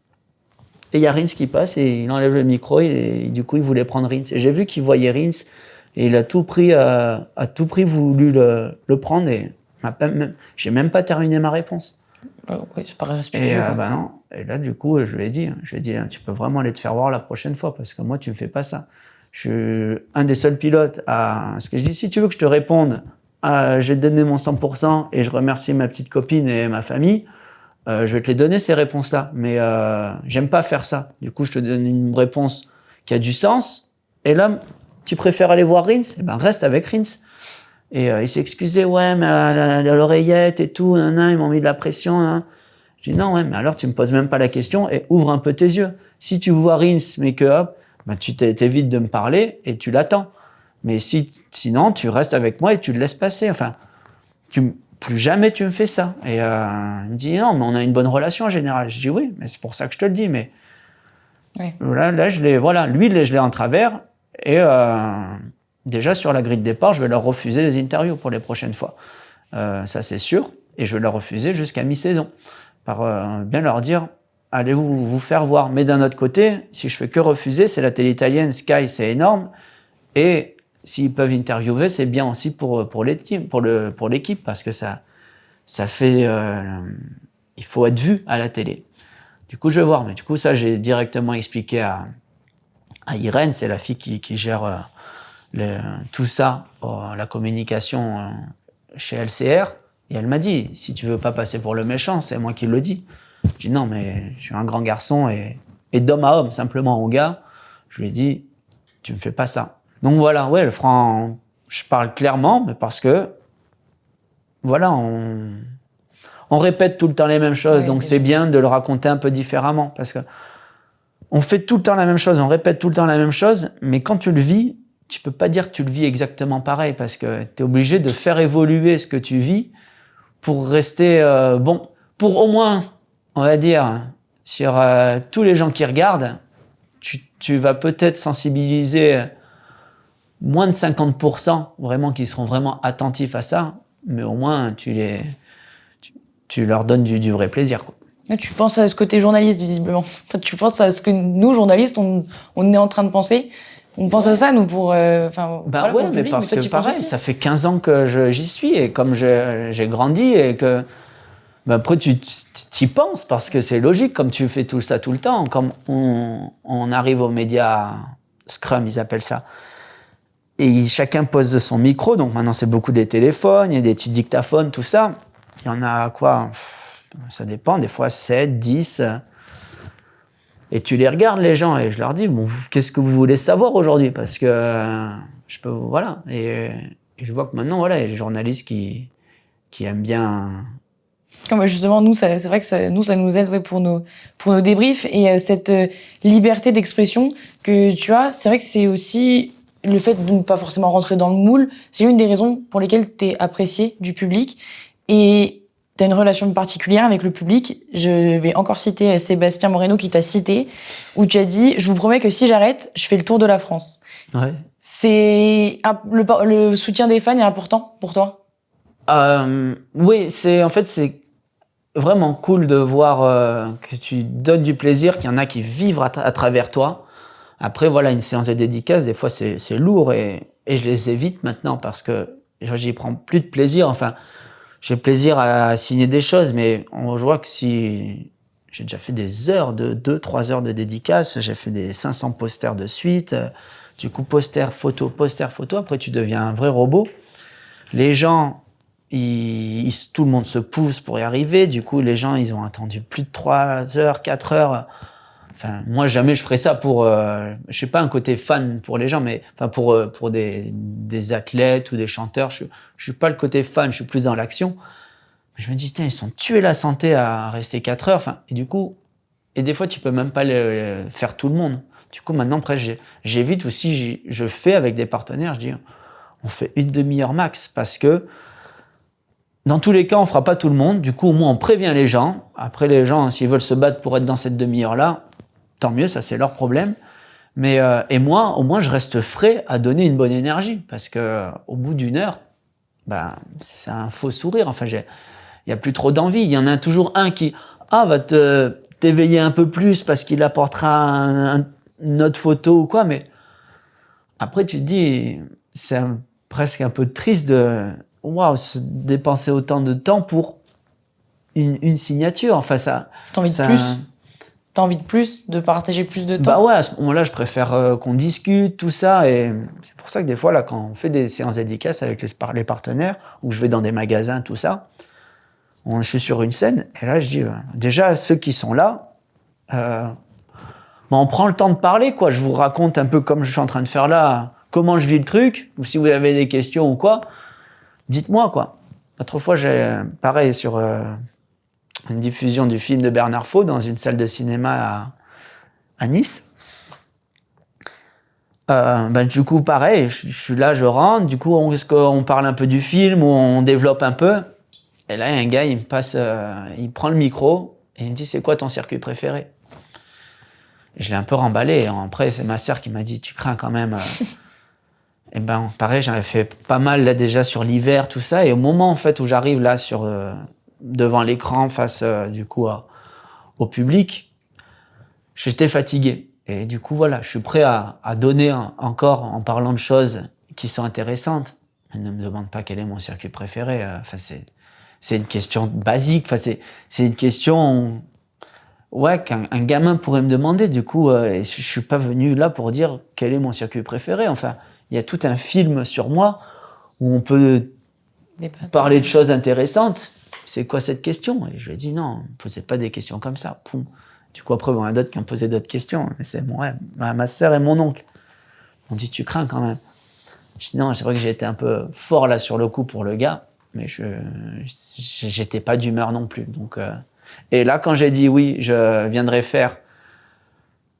Speaker 2: Et il y a Rins qui passe et il enlève le micro et du coup il voulait prendre Rins. Et j'ai vu qu'il voyait Rins et il a tout prix voulu le prendre et j'ai même pas terminé ma réponse.
Speaker 1: Oui, c'est pas respectueux.
Speaker 2: Et non. Et là du coup je lui ai dit, tu peux vraiment aller te faire voir la prochaine fois parce que moi tu me fais pas ça. Je suis un des seuls pilotes à ce que je dis. Si tu veux que je te réponde, j'ai donné mon 100% et je remercie ma petite copine et ma famille. Je vais te les donner, ces réponses-là. Mais j'aime pas faire ça. Du coup, je te donne une réponse qui a du sens. Et là, tu préfères aller voir Rins? Eh ben, reste avec Rins. Et il s'est excusé. Ouais, mais l'oreillette et tout, ils m'ont mis de la pression. Hein. J'ai dit non, ouais, mais alors tu me poses même pas la question et ouvre un peu tes yeux. Si tu vois Rins, mais que hop, ben, tu t'évites de me parler et tu l'attends. Mais sinon, tu restes avec moi et tu le laisses passer. Enfin, plus jamais tu me fais ça. Et il me dit non, mais on a une bonne relation en général. Je dis oui, mais c'est pour ça que je te le dis. Mais oui. Là, lui, je l'ai en travers. Et déjà sur la grille de départ, je vais leur refuser des interviews pour les prochaines fois. Ça c'est sûr. Et je vais leur refuser jusqu'à mi-saison. Par bien leur dire, allez vous faire voir. Mais d'un autre côté, si je fais que refuser, c'est la télé italienne, Sky, c'est énorme. Et s'ils peuvent interviewer, c'est bien aussi pour l'équipe, parce que ça fait... il faut être vu à la télé. Du coup, je vais voir. Mais du coup, ça, j'ai directement expliqué à Irène, c'est la fille qui gère tout ça, la communication chez LCR. Et elle m'a dit, si tu veux pas passer pour le méchant, c'est moi qui le dis. Je dis non, mais je suis un grand garçon et d'homme à homme, simplement au gars. Je lui ai dit, tu me fais pas ça. Donc voilà, ouais, je parle clairement, mais parce que, voilà, on répète tout le temps les mêmes choses, oui, donc c'est bien de le raconter un peu différemment, parce que on fait tout le temps la même chose, on répète tout le temps la même chose, mais quand tu le vis, tu peux pas dire que tu le vis exactement pareil, parce que tu es obligé de faire évoluer ce que tu vis pour rester bon, pour au moins, on va dire, sur tous les gens qui regardent, tu vas peut-être sensibiliser moins de 50% vraiment qui seront vraiment attentifs à ça, mais au moins tu leur donnes du vrai plaisir, quoi.
Speaker 1: Tu penses à ce côté journaliste, visiblement. Tu penses à ce que nous, journalistes, on est en train de penser. On pense à ça, nous, pour...
Speaker 2: ouais, pour mais parce que pareil, ça fait 15 ans que j'y suis, et comme j'ai grandi, et que... après, tu y penses, parce que c'est logique, comme tu fais tout ça tout le temps. Comme on arrive aux médias Scrum, ils appellent ça. Et chacun pose son micro, donc maintenant c'est beaucoup des téléphones, il y a des petits dictaphones, tout ça. Il y en a quoi? Ça dépend, des fois 7, 10. Et tu les regardes, les gens, et je leur dis, bon, qu'est-ce que vous voulez savoir aujourd'hui? Parce que je peux, voilà. Et je vois que maintenant, voilà, il y a des journalistes qui aiment bien.
Speaker 1: Comme justement, nous, c'est vrai que ça nous aide, ouais, pour nos débriefs. Et cette liberté d'expression que tu as, c'est vrai que c'est aussi le fait de ne pas forcément rentrer dans le moule. C'est une des raisons pour lesquelles tu es apprécié du public. Et tu as une relation particulière avec le public. Je vais encore citer Sébastien Moreno qui t'a cité, où tu as dit « Je vous promets que si j'arrête, je fais le tour de la France ».
Speaker 2: Ouais.
Speaker 1: Le soutien des fans est important pour toi?
Speaker 2: Oui, c'est vraiment cool de voir que tu donnes du plaisir, qu'il y en a qui vivent à travers toi. Après, voilà, une séance de dédicace, des fois, c'est lourd et je les évite maintenant parce que j'y prends plus de plaisir. Enfin, j'ai plaisir à signer des choses, mais on voit que si j'ai déjà fait des heures de 2-3 heures de dédicace, j'ai fait des 500 posters de suite. Du coup, poster, photo, après tu deviens un vrai robot. Les gens, tout le monde se pousse pour y arriver. Du coup, les gens, ils ont attendu plus de 3 heures, 4 heures. Enfin, moi, jamais je ferais ça pour, je sais pas, un côté fan pour les gens, mais enfin pour des athlètes ou des chanteurs. Je suis pas le côté fan, je suis plus dans l'action. Je me dis, tiens, ils sont tués la santé à rester 4 heures. Enfin, et du coup, et des fois, tu peux même pas faire tout le monde. Du coup, maintenant, après, j'évite aussi, je fais avec des partenaires, je dis, on fait une demi-heure max parce que dans tous les cas, on fera pas tout le monde. Du coup, au moins, on prévient les gens. Après, les gens, s'ils veulent se battre pour être dans cette demi-heure-là, tant mieux, ça, c'est leur problème. Mais, et moi, au moins, je reste frais à donner une bonne énergie parce que au bout d'une heure, ben, c'est un faux sourire. Enfin, il y a plus trop d'envie. Il y en a toujours un qui, va t'éveiller un peu plus parce qu'il apportera une autre photo ou quoi. Mais après, tu te dis, c'est presque un peu triste de se dépenser autant de temps pour une signature. Enfin, ça.
Speaker 1: T'as envie de plus. T'as envie de plus, de partager plus de temps.
Speaker 2: Bah ouais, à ce moment-là, je préfère qu'on discute, tout ça. Et c'est pour ça que des fois, là, quand on fait des séances dédicaces avec les partenaires, ou je vais dans des magasins, tout ça, je suis sur une scène, et là, je dis, déjà, ceux qui sont là, on prend le temps de parler, quoi. Je vous raconte un peu comme je suis en train de faire là, comment je vis le truc, ou si vous avez des questions ou quoi, dites-moi, quoi. L'autre fois, pareil, sur une diffusion du film de Bernard Faux dans une salle de cinéma à Nice. Du coup, pareil, je suis là, je rentre, du coup, est-ce qu'on parle un peu du film ou on développe un peu? Et là, il y a un gars, il me passe, il prend le micro et il me dit, c'est quoi ton circuit préféré? Et je l'ai un peu remballé. Après, c'est ma sœur qui m'a dit, tu crains quand même. Et pareil, j'avais fait pas mal là déjà sur l'hiver, tout ça. Et au moment, en fait, où j'arrive là devant l'écran face, du coup, au public, j'étais fatigué. Et du coup, voilà, je suis prêt à donner encore en parlant de choses qui sont intéressantes. Mais ne me demande pas quel est mon circuit préféré. Enfin, c'est une question basique. Enfin, c'est une question, qu'un gamin pourrait me demander. Du coup, je suis pas venu là pour dire quel est mon circuit préféré. Enfin, il y a tout un film sur moi où on peut parler de choses intéressantes. C'est quoi cette question? Et je lui ai dit non, ne posez pas des questions comme ça. Poum. Du coup, après, il y en a d'autres qui ont posé d'autres questions. Mais c'est ma sœur et mon oncle. On dit, tu crains quand même. Je dis non, c'est vrai que j'ai été un peu fort là sur le coup pour le gars, mais j'étais pas d'humeur non plus. Donc, et là, quand j'ai dit oui, je viendrai faire,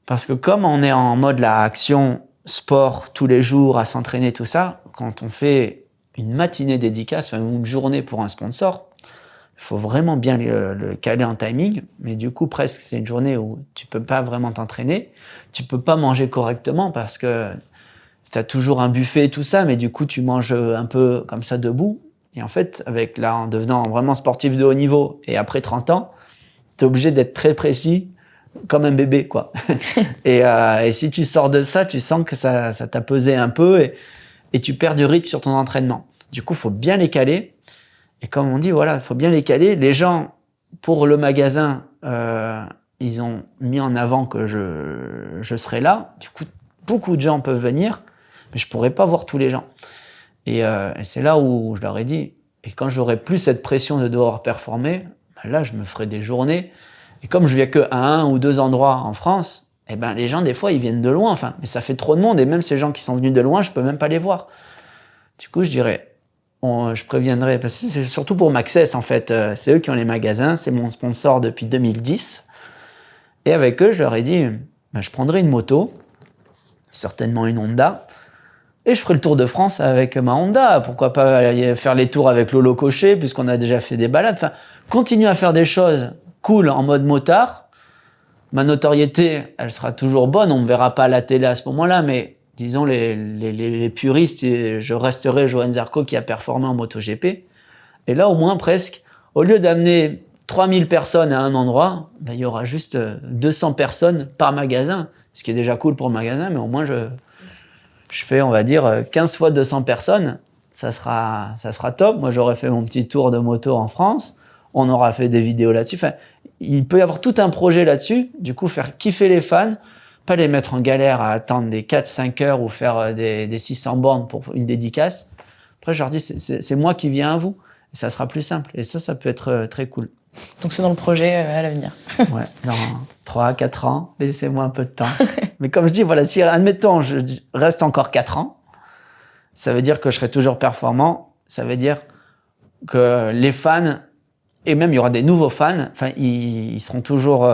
Speaker 2: parce que comme on est en mode la action, sport tous les jours, à s'entraîner, tout ça, quand on fait une matinée dédicace, ou une journée pour un sponsor, il faut vraiment bien le caler en timing, mais du coup, presque, c'est une journée où tu peux pas vraiment t'entraîner, tu peux pas manger correctement parce que tu as toujours un buffet et tout ça, mais du coup, tu manges un peu comme ça debout. Et en fait, en devenant vraiment sportif de haut niveau et après 30 ans, tu es obligé d'être très précis comme un bébé, quoi. et si tu sors de ça, tu sens que ça t'a pesé un peu et tu perds du rythme sur ton entraînement. Du coup, il faut bien les caler. Et comme on dit, voilà, il faut bien les caler. Les gens, pour le magasin, ils ont mis en avant que je serai là. Du coup, beaucoup de gens peuvent venir, mais je pourrais pas voir tous les gens. Et c'est là où je leur ai dit, et quand j'aurai plus cette pression de devoir performer, là, je me ferai des journées. Et comme je viens que à 1 ou 2 endroits en France, les gens, des fois, ils viennent de loin. Enfin, mais ça fait trop de monde. Et même ces gens qui sont venus de loin, je peux même pas les voir. Du coup, je dirais, je préviendrai, parce que c'est surtout pour Maxès, en fait. C'est eux qui ont les magasins. C'est mon sponsor depuis 2010. Et avec eux, je leur ai dit, je prendrai une moto, certainement une Honda, et je ferai le tour de France avec ma Honda. Pourquoi pas aller faire les tours avec Lolo Cochet, puisqu'on a déjà fait des balades. Enfin, continuer à faire des choses cool en mode motard. Ma notoriété, elle sera toujours bonne. On me verra pas à la télé à ce moment-là, mais disons les puristes, je resterai Johan Zarco qui a performé en MotoGP. Et là, au moins, presque, au lieu d'amener 3000 personnes à un endroit, il y aura juste 200 personnes par magasin. Ce qui est déjà cool pour le magasin, mais au moins, je fais, on va dire, 15 fois 200 personnes. Ça sera top. Moi, j'aurais fait mon petit tour de moto en France. On aura fait des vidéos là-dessus. Enfin, il peut y avoir tout un projet là-dessus. Du coup, faire kiffer les fans, pas les mettre en galère à attendre des 4-5 heures ou faire des 600 bornes pour une dédicace. Après, je leur dis, c'est moi qui viens à vous. Et ça sera plus simple. Et ça peut être très cool.
Speaker 1: Donc, c'est dans le projet à l'avenir.
Speaker 2: Ouais, dans 3-4 ans, laissez-moi un peu de temps. Mais comme je dis, voilà, si, admettons, je reste encore 4 ans, ça veut dire que je serai toujours performant. Ça veut dire que les fans, et même il y aura des nouveaux fans, enfin, ils seront toujours,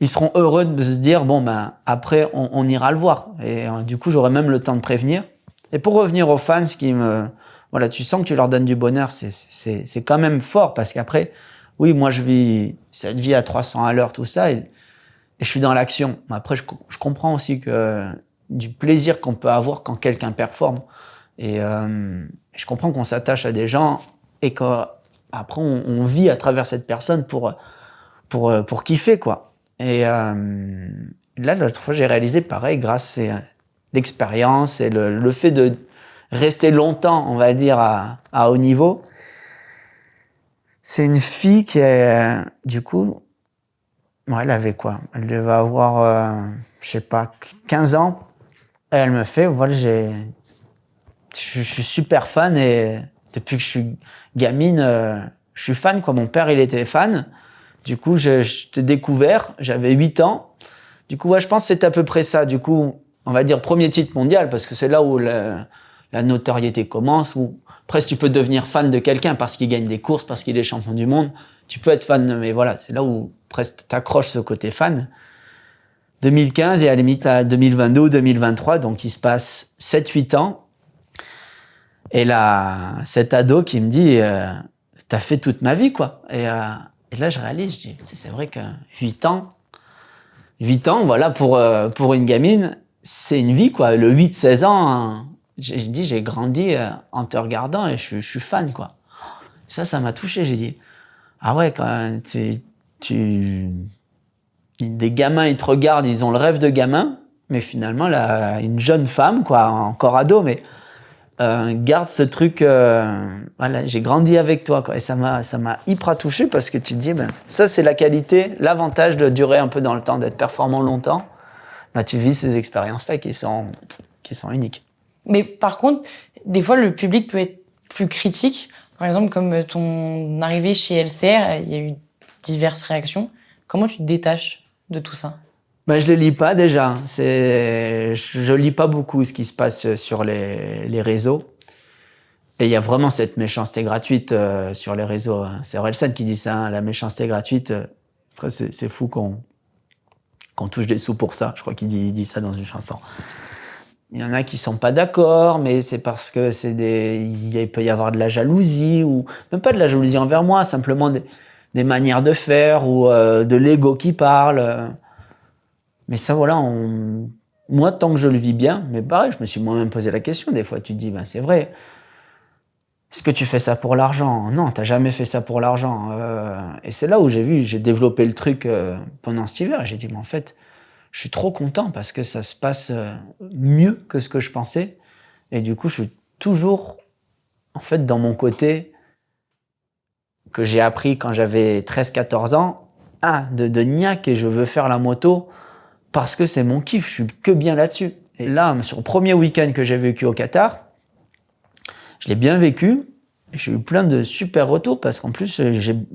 Speaker 2: ils seront heureux de se dire, bon, ben, après, on ira le voir. Et du coup, j'aurai même le temps de prévenir. Et pour revenir aux fans, voilà, tu sens que tu leur donnes du bonheur, c'est quand même fort parce qu'après, oui, moi, je vis cette vie à 300 à l'heure, tout ça, et je suis dans l'action. Mais après, je comprends aussi du plaisir qu'on peut avoir quand quelqu'un performe. Et je comprends qu'on s'attache à des gens et qu'après, on vit à travers cette personne pour kiffer, quoi. Et là, l'autre fois, j'ai réalisé pareil, grâce à l'expérience et le fait de rester longtemps, on va dire, à haut niveau. C'est une fille qui est, du coup, elle avait quoi? Elle devait avoir, je sais pas, 15 ans. Et elle me fait, voilà, je suis super fan et depuis que je suis gamine, je suis fan, quoi. Mon père, il était fan. Du coup, je t'ai découvert, j'avais 8 ans. Du coup, ouais, je pense que c'est à peu près ça. Du coup, on va dire premier titre mondial, parce que c'est là où la notoriété commence, où presque tu peux devenir fan de quelqu'un parce qu'il gagne des courses, parce qu'il est champion du monde. Tu peux être fan, mais voilà, c'est là où presque t'accroches ce côté fan. 2015 et à la limite à 2022 ou 2023, donc il se passe 7-8 ans. Et là, cet ado qui me dit, t'as fait toute ma vie, quoi. Et là, je réalise, je dis, c'est vrai que 8 ans, voilà, pour une gamine, c'est une vie, quoi. Le 8-16 ans, hein, j'ai grandi en te regardant et je suis fan, quoi. Ça m'a touché. J'ai dit, ah ouais, quand des gamins, ils te regardent, ils ont le rêve de gamin, mais finalement, là, une jeune femme, quoi, encore ado, mais garde ce truc, voilà, j'ai grandi avec toi, quoi. Et ça m'a hyper touché parce que tu te dis, ben, ça, c'est la qualité, l'avantage de durer un peu dans le temps, d'être performant longtemps. Ben, tu vis ces expériences-là qui sont uniques.
Speaker 1: Mais par contre, des fois, le public peut être plus critique. Par exemple, comme ton arrivée chez LCR, il y a eu diverses réactions. Comment tu te détaches de tout ça?
Speaker 2: Ben, je le lis pas déjà. Je lis pas beaucoup ce qui se passe sur les réseaux. Et il y a vraiment cette méchanceté gratuite sur les réseaux. C'est Orelsan qui dit ça, hein, la méchanceté gratuite. Après, c'est fou qu'on touche des sous pour ça. Je crois qu'il dit ça dans une chanson. Il y en a qui sont pas d'accord, mais c'est parce que il peut y avoir de la jalousie, ou même pas de la jalousie envers moi, simplement des manières de faire, ou de l'ego qui parle. Mais ça, voilà, moi, tant que je le vis bien, mais pareil, je me suis moi-même posé la question. Des fois, tu te dis, ben, c'est vrai. Est-ce que tu fais ça pour l'argent? Non, t'as jamais fait ça pour l'argent. Et c'est là où j'ai développé le truc pendant cet hiver. Et j'ai dit, mais en fait, je suis trop content parce que ça se passe mieux que ce que je pensais. Et du coup, je suis toujours, en fait, dans mon côté que j'ai appris quand j'avais 13-14 ans, de niaque, et je veux faire la moto parce que c'est mon kiff, je suis que bien là-dessus. Et là, sur le premier week-end que j'ai vécu au Qatar, je l'ai bien vécu, et j'ai eu plein de super retours parce qu'en plus,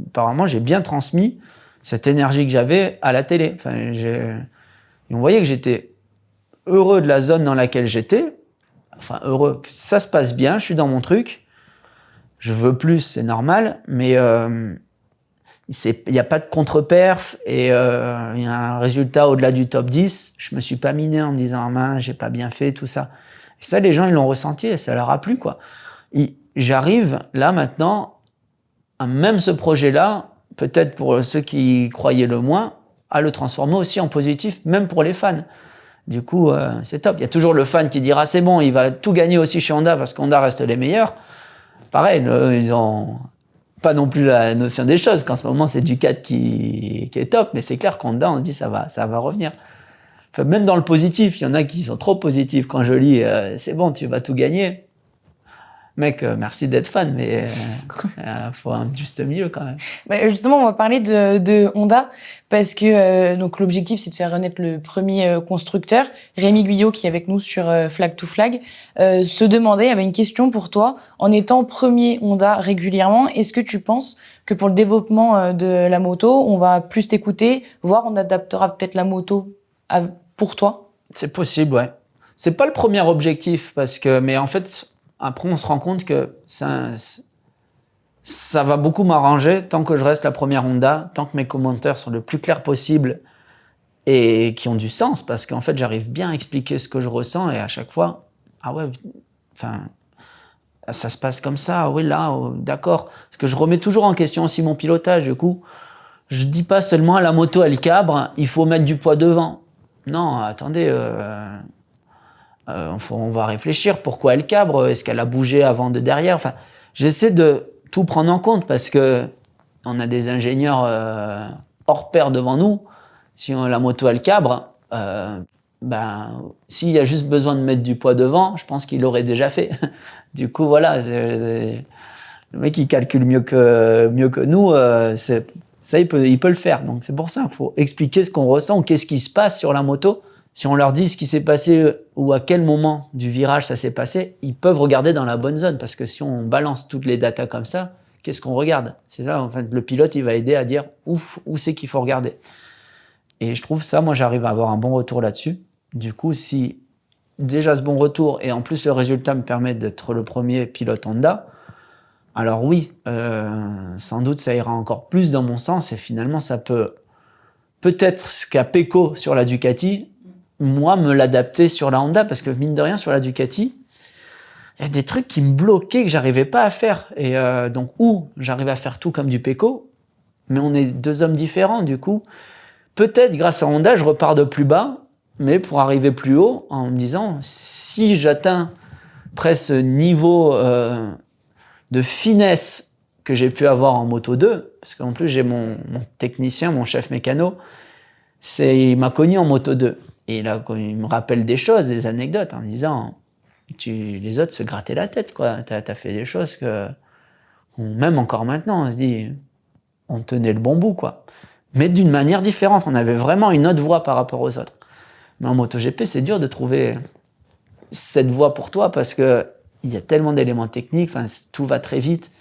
Speaker 2: apparemment, j'ai bien transmis cette énergie que j'avais à la télé. Enfin, et on voyait que j'étais heureux de la zone dans laquelle j'étais. Enfin, heureux, que ça se passe bien, je suis dans mon truc. Je veux plus, c'est normal, mais il n'y a pas de contre-perf et il y a un résultat au-delà du top 10. Je me suis pas miné en me disant, ah mince, j'ai pas bien fait, tout ça. Et ça, les gens, ils l'ont ressenti et ça leur a plu, quoi. J'arrive là maintenant, même ce projet-là, peut-être pour ceux qui croyaient le moins, à le transformer aussi en positif, même pour les fans. Du coup, c'est top. Il y a toujours le fan qui dira, c'est bon, il va tout gagner aussi chez Honda parce qu'Honda reste les meilleurs. Pareil, ils ont pas non plus la notion des choses, qu'en ce moment, c'est Ducat qui est top, mais c'est clair qu'Honda, on se dit, ça va revenir. Enfin, même dans le positif, il y en a qui sont trop positifs. Quand je lis, c'est bon, tu vas tout gagner. Mec, merci d'être fan, mais faut un juste milieu quand même.
Speaker 1: Bah, justement, on va parler de Honda parce que donc l'objectif c'est de faire renaître le premier constructeur. Rémi Guyot, qui est avec nous sur Flag to Flag, se demandait, avait une question pour toi. En étant premier Honda régulièrement, est-ce que tu penses que pour le développement de la moto, on va plus t'écouter, voire on adaptera peut-être la moto pour toi?
Speaker 2: C'est possible, ouais. C'est pas le premier objectif mais en fait, après on se rend compte que ça va beaucoup m'arranger tant que je reste la première Honda, tant que mes commentaires sont le plus clairs possible et qui ont du sens, parce qu'en fait j'arrive bien à expliquer ce que je ressens et à chaque fois, ah ouais, enfin, ça se passe comme ça, oui là, d'accord. Parce que je remets toujours en question aussi mon pilotage, du coup, je dis pas seulement la moto elle cabre, il faut mettre du poids devant. Non, attendez, on va réfléchir, pourquoi elle cabre, est-ce qu'elle a bougé avant de derrière, enfin, j'essaie de tout prendre en compte parce que on a des ingénieurs hors pair devant nous. Si la moto elle cabre, s'il y a juste besoin de mettre du poids devant, je pense qu'il l'aurait déjà fait. Du coup, voilà, le mec il calcule mieux que nous, ça il peut le faire. Donc c'est pour ça, il faut expliquer ce qu'on ressent ou qu'est-ce qui se passe sur la moto. Si on leur dit ce qui s'est passé ou à quel moment du virage ça s'est passé, ils peuvent regarder dans la bonne zone. Parce que si on balance toutes les datas comme ça, qu'est-ce qu'on regarde? C'est ça, en fait, le pilote, il va aider à dire ouf, où c'est qu'il faut regarder. Et je trouve ça, moi, j'arrive à avoir un bon retour là-dessus. Du coup, si déjà ce bon retour et en plus le résultat me permet d'être le premier pilote Honda, alors oui, sans doute ça ira encore plus dans mon sens et finalement ça peut-être ce qu'a Pecco sur la Ducati, moi, me l'adapter sur la Honda, parce que mine de rien, sur la Ducati, il y a des trucs qui me bloquaient, que j'arrivais pas à faire. Et donc, j'arrive à faire tout comme du Pecco, mais on est deux hommes différents, du coup. Peut-être, grâce à Honda, je repars de plus bas, mais pour arriver plus haut, en me disant, si j'atteins presque ce niveau de finesse que j'ai pu avoir en Moto 2, parce qu'en plus, j'ai mon technicien, mon chef mécano, il m'a connu en Moto 2. Et là, il me rappelle des choses, des anecdotes, en me disant, les autres se grattaient la tête, quoi. T'as fait des choses que, même encore maintenant, on se dit, on tenait le bon bout, quoi. Mais d'une manière différente, on avait vraiment une autre voie par rapport aux autres. Mais en MotoGP, c'est dur de trouver cette voie pour toi parce que il y a tellement d'éléments techniques, tout va très vite.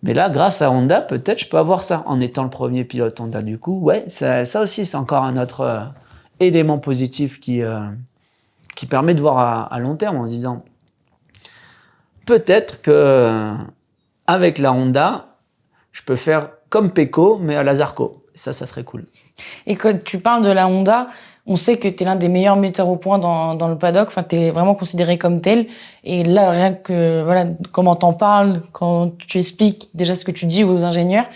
Speaker 2: Mais là, grâce à Honda, peut-être je peux avoir ça en étant le premier pilote Honda. Du coup, ouais, ça aussi, c'est encore un autre élément positif qui permet de voir à long terme en se disant peut-être que avec la Honda, je peux faire comme Pecco, mais à la Zarco. Ça serait cool.
Speaker 1: Et quand tu parles de la Honda, on sait que tu es l'un des meilleurs metteurs au point dans le paddock. Enfin, tu es vraiment considéré comme tel. Et là, rien que voilà, comment t'en parles, quand tu expliques déjà ce que tu dis aux ingénieurs,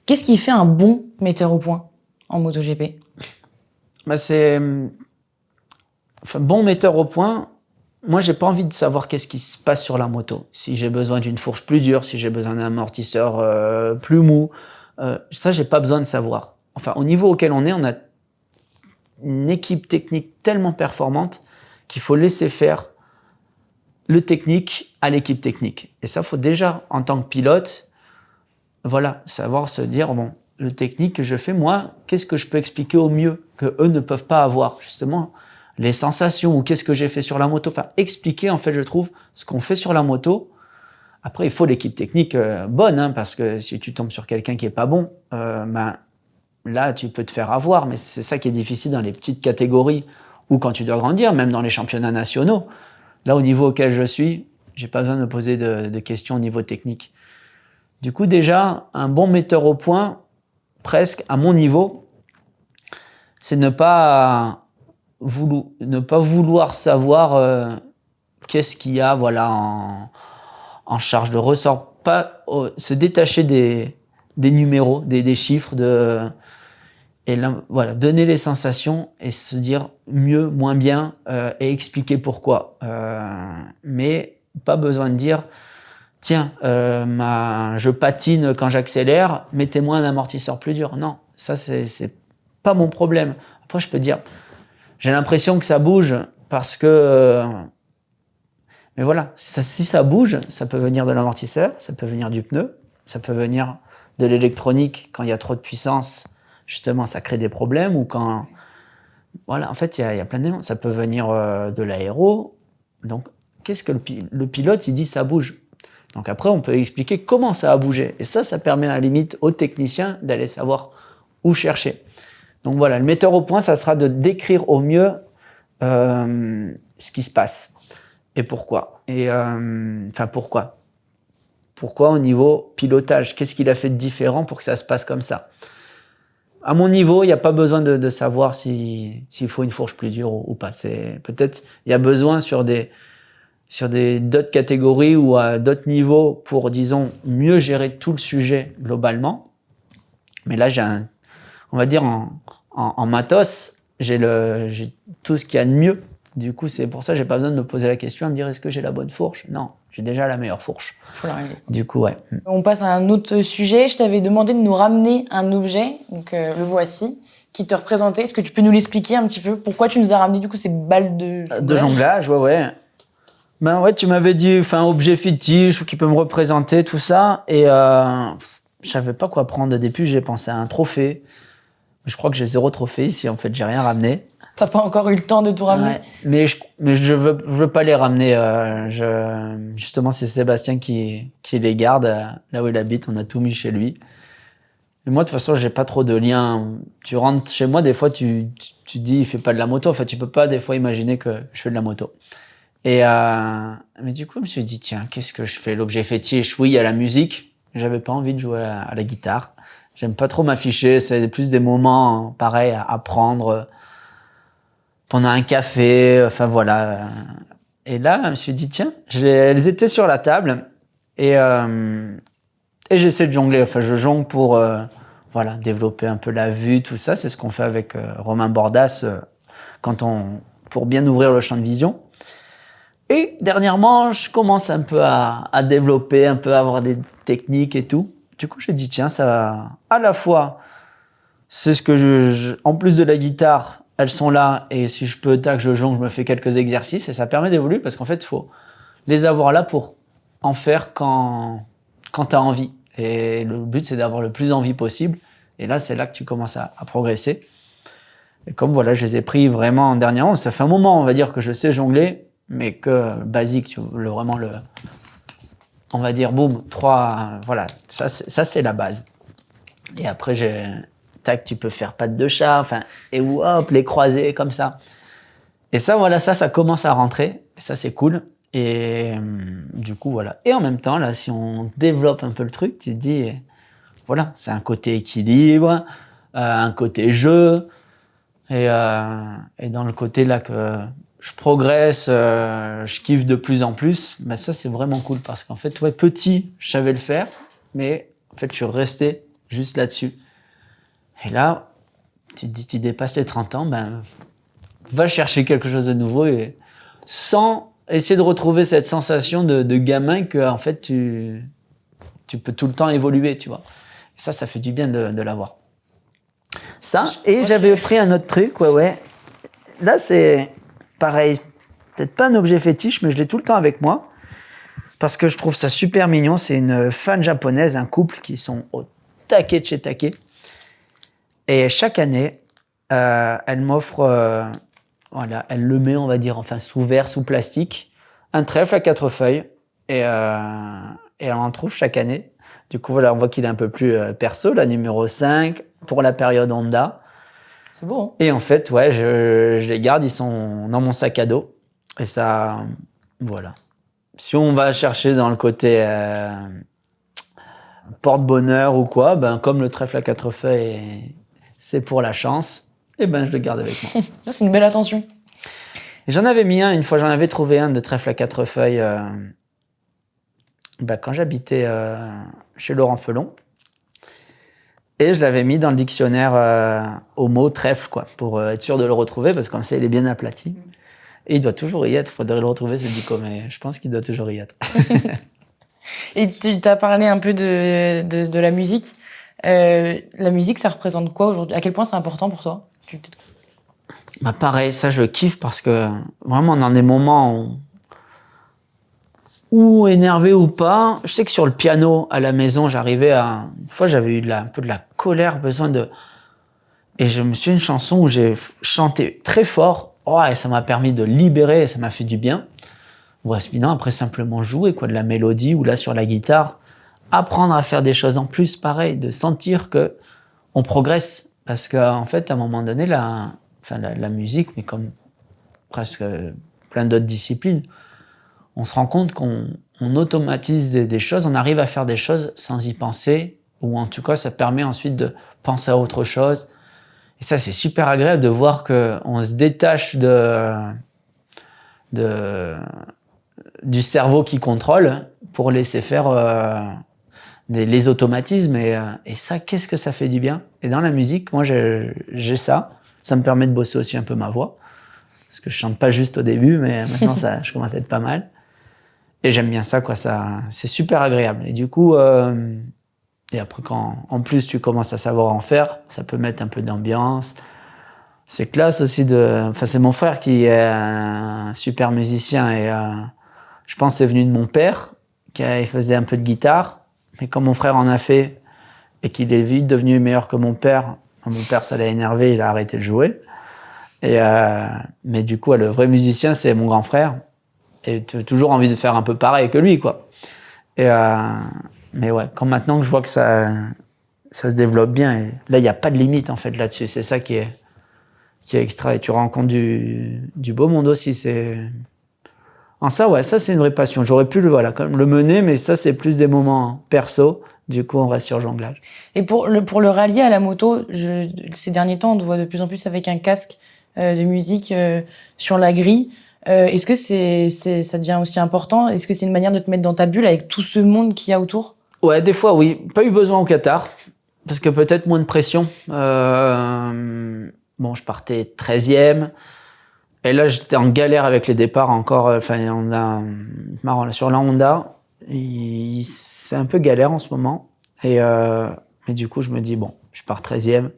Speaker 1: qu'est-ce qui fait un bon metteur au point en MotoGP?
Speaker 2: Bon metteur au point, moi, j'ai pas envie de savoir qu'est-ce qui se passe sur la moto. Si j'ai besoin d'une fourche plus dure, si j'ai besoin d'un amortisseur plus mou, ça, j'ai pas besoin de savoir. Enfin, au niveau auquel on a une équipe technique tellement performante qu'il faut laisser faire le technique à l'équipe technique. Et ça, faut déjà, en tant que pilote, voilà, savoir se dire, bon, le technique que je fais, moi, qu'est-ce que je peux expliquer au mieux que eux ne peuvent pas avoir, justement, les sensations ou qu'est-ce que j'ai fait sur la moto. Enfin, expliquer, en fait, je trouve, ce qu'on fait sur la moto. Après, il faut l'équipe technique bonne, hein, parce que si tu tombes sur quelqu'un qui est pas bon, là, tu peux te faire avoir. Mais c'est ça qui est difficile dans les petites catégories ou quand tu dois grandir, même dans les championnats nationaux. Là, au niveau auquel je suis, j'ai pas besoin de me poser de questions au niveau technique. Du coup, déjà, un bon metteur au point, presque à mon niveau, c'est ne pas vouloir savoir qu'est-ce qu'il y a en charge de ressort, pas se détacher des numéros, des chiffres, et là, voilà, donner les sensations et se dire mieux, moins bien et expliquer pourquoi. Mais pas besoin de dire tiens, je patine quand j'accélère, mettez-moi un amortisseur plus dur. Non, ça c'est pas mon problème. Après, je peux dire j'ai l'impression que ça bouge parce que Mais voilà, si ça bouge, ça peut venir de l'amortisseur, ça peut venir du pneu, ça peut venir de l'électronique. Quand il y a trop de puissance, justement, ça crée des problèmes. Ou quand... Voilà, en fait, il y a plein d'éléments. Ça peut venir de l'aéro. Donc, qu'est-ce que le pilote, il dit ça bouge. Donc après, on peut expliquer comment ça a bougé. Et ça permet à la limite aux techniciens d'aller savoir où chercher. Donc voilà, le metteur au point, ça sera de décrire au mieux ce qui se passe. Et pourquoi. Pourquoi ? Pourquoi au niveau pilotage ? Qu'est-ce qu'il a fait de différent pour que ça se passe comme ça ? À mon niveau, il n'y a pas besoin de savoir s'il faut une fourche plus dure ou pas. Peut-être il y a besoin sur d'autres catégories ou à d'autres niveaux pour, disons, mieux gérer tout le sujet globalement. Mais là, on va dire en matos, j'ai tout ce qu'il y a de mieux. Du coup, c'est pour ça que j'ai pas besoin de me poser la question, à me dire est-ce que j'ai la bonne fourche ? Non, j'ai déjà la meilleure fourche.
Speaker 1: Faut la régler.
Speaker 2: Du coup, ouais.
Speaker 1: On passe à un autre sujet. Je t'avais demandé de nous ramener un objet, donc le voici, qui te représentait. Est-ce que tu peux nous l'expliquer un petit peu ? Pourquoi tu nous as ramené du coup ces balles de jonglage ?
Speaker 2: De jonglage, ouais. Ben ouais, tu m'avais dit, objet fétiche ou qui peut me représenter, tout ça. Et je savais pas quoi prendre au début. J'ai pensé à un trophée. Je crois que j'ai 0 trophée ici. En fait, j'ai rien ramené.
Speaker 1: T'as pas encore eu le temps de tout ramener ?
Speaker 2: Ouais, mais je veux pas les ramener. Justement, c'est Sébastien qui les garde là où il habite. On a tout mis chez lui. Et moi, de toute façon, j'ai pas trop de liens. Tu rentres chez moi, des fois, tu dis, il fait pas de la moto. Enfin, tu peux pas des fois imaginer que je fais de la moto. Et mais du coup, je me suis dit, tiens, qu'est-ce que je fais ? L'objet fétiche, oui, il y a la musique. J'avais pas envie de jouer à la guitare. J'aime pas trop m'afficher. C'est plus des moments pareils à prendre pendant un café. Enfin voilà. Et là, je me suis dit, tiens, elles étaient sur la table et j'essaie de jongler. Enfin, je jongle pour développer un peu la vue, tout ça. C'est ce qu'on fait avec Romain Bordas pour bien ouvrir le champ de vision. Et dernièrement, je commence un peu à développer, un peu à avoir des techniques et tout. Du coup, j'ai dit, tiens, ça, à la fois, c'est ce que en plus de la guitare, elles sont là. Et si je peux, je jongle, je me fais quelques exercices. Et ça permet d'évoluer parce qu'en fait, il faut les avoir là pour en faire quand tu as envie. Et le but, c'est d'avoir le plus envie possible. Et là, c'est là que tu commences à progresser. Et comme voilà, je les ai pris vraiment dernièrement, ça fait un moment, on va dire, que je sais jongler. Mais que basique, on va dire, boum, 3, voilà, ça c'est la base. Et après, tu peux faire patte de chat, et hop, les croiser comme ça. Et ça, voilà, ça commence à rentrer, et ça c'est cool. Et du coup, voilà. Et en même temps, là, si on développe un peu le truc, tu te dis, voilà, c'est un côté équilibre, un côté jeu, et dans le côté là que je progresse, je kiffe de plus en plus, mais ça c'est vraiment cool parce qu'en fait, petit, je savais le faire, mais en fait, je suis resté juste là-dessus. Et là, tu te dis, tu dépasses les 30 ans, va chercher quelque chose de nouveau et sans essayer de retrouver cette sensation de gamin que en fait, tu peux tout le temps évoluer, tu vois. Et ça fait du bien de l'avoir. Ça, et j'avais pris un autre truc, ouais. Là, c'est pareil, peut-être pas un objet fétiche, mais je l'ai tout le temps avec moi parce que je trouve ça super mignon. C'est une fan japonaise, un couple qui sont au taquet de chez taquet. Et chaque année, elle m'offre, elle le met, on va dire, sous verre, sous plastique, un trèfle à 4 feuilles. Et elle en trouve chaque année. Du coup, voilà, on voit qu'il est un peu plus perso, la numéro 5, pour la période Honda.
Speaker 1: C'est beau, hein ?
Speaker 2: Et en fait, je les garde, ils sont dans mon sac à dos. Et ça, voilà. Si on va chercher dans le côté porte-bonheur ou quoi, comme le trèfle à 4 feuilles, c'est pour la chance, je le garde avec moi.
Speaker 1: C'est une belle attention.
Speaker 2: Et j'en avais mis une fois, j'en avais trouvé un de trèfle à 4 feuilles quand j'habitais chez Laurent Felon. Et je l'avais mis dans le dictionnaire au mot trèfle, pour être sûr de le retrouver, parce que comme ça, il est bien aplati. Et il doit toujours y être, il faudrait le retrouver, ce dico, mais je pense qu'il doit toujours y être.
Speaker 1: Et tu t'as parlé un peu de la musique. La musique, ça représente quoi aujourd'hui ? À quel point c'est important pour toi ?
Speaker 2: Pareil, ça je kiffe parce que vraiment dans des moments où ou énervé ou pas. Je sais que sur le piano à la maison, j'arrivais à... Une fois, j'avais eu un peu de la colère, besoin de... Et je me suis une chanson où j'ai chanté très fort. Oh, et ça m'a permis de libérer, et ça m'a fait du bien. Ou sinon, après, simplement jouer, quoi, de la mélodie, ou là, sur la guitare, apprendre à faire des choses en plus, pareil, de sentir que on progresse. Parce qu'en fait, à un moment donné, la musique, mais comme presque plein d'autres disciplines, on se rend compte qu'on automatise des choses, on arrive à faire des choses sans y penser, ou en tout cas, ça permet ensuite de penser à autre chose. Et ça, c'est super agréable de voir qu'on se détache du cerveau qui contrôle pour laisser faire les automatismes. Et ça, qu'est-ce que ça fait du bien. Et dans la musique, moi, j'ai ça. Ça me permet de bosser aussi un peu ma voix. Parce que je chante pas juste au début, mais maintenant, je commence à être pas mal. Et j'aime bien ça, quoi. C'est super agréable. Et du coup, et après, quand en plus tu commences à savoir en faire, ça peut mettre un peu d'ambiance. C'est classe aussi Enfin, c'est mon frère qui est un super musicien et je pense que c'est venu de mon père, il faisait un peu de guitare. Mais quand mon frère en a fait et qu'il est vite devenu meilleur que mon père ça l'a énervé, il a arrêté de jouer. Mais du coup, le vrai musicien, c'est mon grand frère. Et tu as toujours envie de faire un peu pareil que lui, quoi. Mais ouais, quand maintenant que je vois que ça se développe bien, et là, il n'y a pas de limite, en fait, là-dessus. C'est ça qui est extra. Et tu rencontres du beau monde aussi. Ça, c'est une vraie passion. J'aurais pu quand même le mener, mais ça, c'est plus des moments perso. Du coup, on reste sur jonglage.
Speaker 1: Et pour le rallier à la moto, ces derniers temps, on te voit de plus en plus avec un casque de musique sur la grille. Est-ce que ça devient aussi important? Est-ce que c'est une manière de te mettre dans ta bulle avec tout ce monde qu'il y a autour?
Speaker 2: Ouais, des fois, oui. Pas eu besoin au Qatar, parce que peut-être moins de pression. Bon, je partais 13e. Et là, j'étais en galère avec les départs encore. Sur la Honda, c'est un peu galère en ce moment. Mais du coup, je me dis, bon, je pars 13e.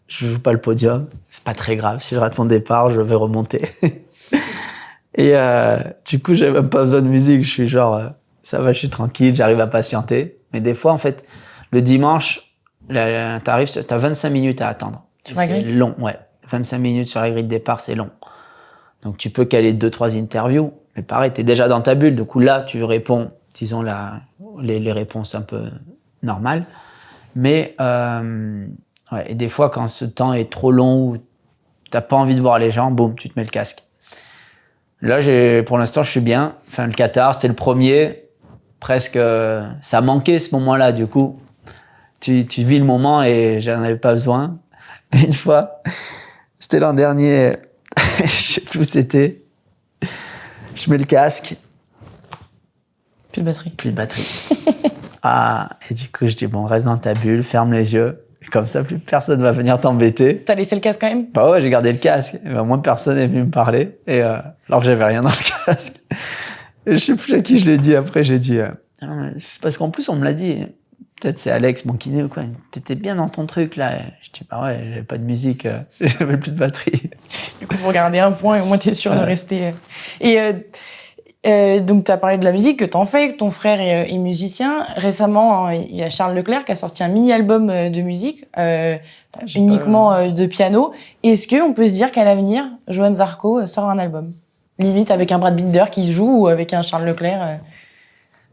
Speaker 2: Je joue pas le podium. C'est pas très grave. Si je rate mon départ, je vais remonter. Et du coup, j'ai même pas besoin de musique. Je suis genre, ça va, je suis tranquille, j'arrive à patienter. Mais des fois, en fait, le dimanche, t'arrives, t'as 25 minutes à attendre. C'est long, ouais. 25 minutes sur la grille de départ, c'est long. Donc, tu peux caler 2-3 interviews. Mais pareil, t'es déjà dans ta bulle. Du coup, là, tu réponds, disons, les réponses un peu normales. Mais, ouais, et des fois, quand ce temps est trop long ou t'as pas envie de voir les gens, boum, tu te mets le casque. Là, pour l'instant, je suis bien. Enfin, le Qatar, c'était le premier. Presque, ça manquait ce moment-là, du coup. Tu vis le moment et j'en avais pas besoin. Mais une fois, c'était l'an dernier, je sais plus où c'était. Je mets le casque.
Speaker 1: Plus de batterie.
Speaker 2: Plus de batterie. Et du coup, je dis, bon, reste dans ta bulle, ferme les yeux. Et comme ça, plus personne va venir t'embêter.
Speaker 1: T'as laissé le casque quand même?
Speaker 2: Bah ouais, j'ai gardé le casque. Et au moins, personne n'est venu me parler. Alors que j'avais rien dans le casque. Et je sais plus à qui je l'ai dit. Après, j'ai dit, c'est parce qu'en plus, on me l'a dit. Peut-être c'est Alex, mon kiné ou quoi. T'étais bien dans ton truc, là. Et je dis, bah ouais, j'avais pas de musique. J'avais plus de batterie.
Speaker 1: Du coup, faut garder un point et au moins t'es sûr de rester. Donc, tu as parlé de la musique que t'en fais, que ton frère est musicien. Récemment, il y a Charles Leclerc qui a sorti un mini-album de musique, uniquement de piano. Est-ce qu'on peut se dire qu'à l'avenir, Johan Zarco sort un album? Limite avec un Brad Binder qui joue ou avec un Charles Leclerc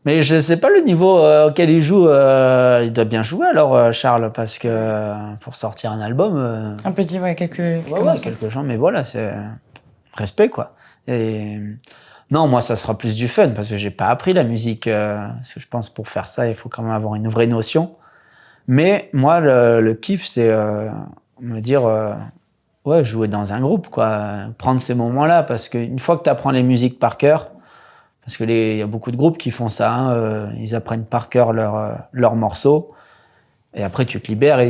Speaker 2: Mais je sais pas le niveau auquel il joue. Il doit bien jouer alors, Charles, parce que pour sortir un album...
Speaker 1: Un petit, ouais, quelques
Speaker 2: gens, mais voilà, c'est respect, quoi. Et... Non, moi, ça sera plus du fun, parce que j'ai pas appris la musique. Parce que je pense pour faire ça, il faut quand même avoir une vraie notion. Mais moi, le kiff, c'est me dire, ouais, jouer dans un groupe, quoi. Prendre ces moments-là, parce qu'une fois que tu apprends les musiques par cœur, parce que y a beaucoup de groupes qui font ça, hein, ils apprennent par cœur leurs morceaux, et après tu te libères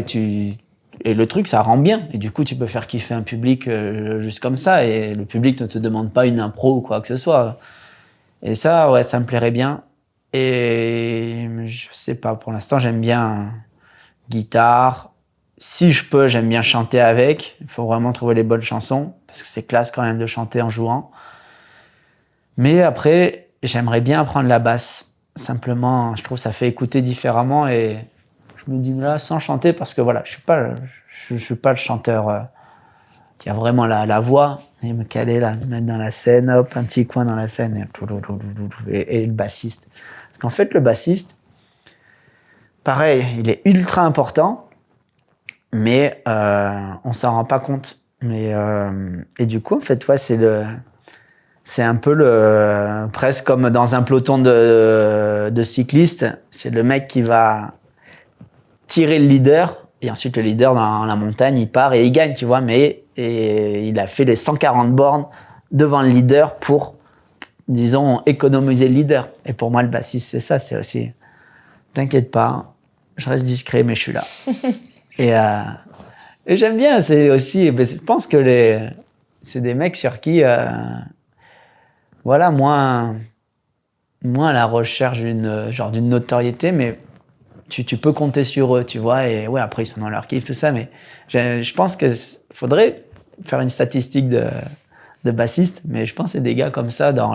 Speaker 2: et le truc, ça rend bien. Et du coup, tu peux faire kiffer un public juste comme ça. Et le public ne te demande pas une impro ou quoi que ce soit. Et ça, ouais, ça me plairait bien. Et je sais pas, pour l'instant, j'aime bien guitare. Si je peux, j'aime bien chanter avec. Il faut vraiment trouver les bonnes chansons. Parce que c'est classe quand même de chanter en jouant. Mais après, j'aimerais bien apprendre la basse. Simplement, je trouve que ça fait écouter différemment et je me dis là, sans chanter, parce que voilà, je suis pas le chanteur qui a vraiment la voix. Et me caler là, me mettre dans la scène, hop, un petit coin dans la scène et le bassiste. Parce qu'en fait, le bassiste, pareil, il est ultra important, mais on s'en rend pas compte. Et du coup, en fait, ouais, c'est un peu presque comme dans un peloton de cyclistes. C'est le mec qui va tirer le leader, et ensuite le leader dans la montagne, il part et il gagne, tu vois. Et il a fait les 140 bornes devant le leader pour, disons, économiser le leader. Et pour moi, le bassiste, c'est ça, c'est aussi, t'inquiète pas, je reste discret, mais je suis là. Et j'aime bien, c'est aussi, je pense que c'est des mecs sur qui, voilà, moins à la recherche d'une notoriété, mais tu peux compter sur eux, tu vois. Et ouais, après, ils sont dans leur kiff, tout ça, mais je pense que faudrait faire une statistique de bassistes, mais je pense que c'est des gars comme ça, dans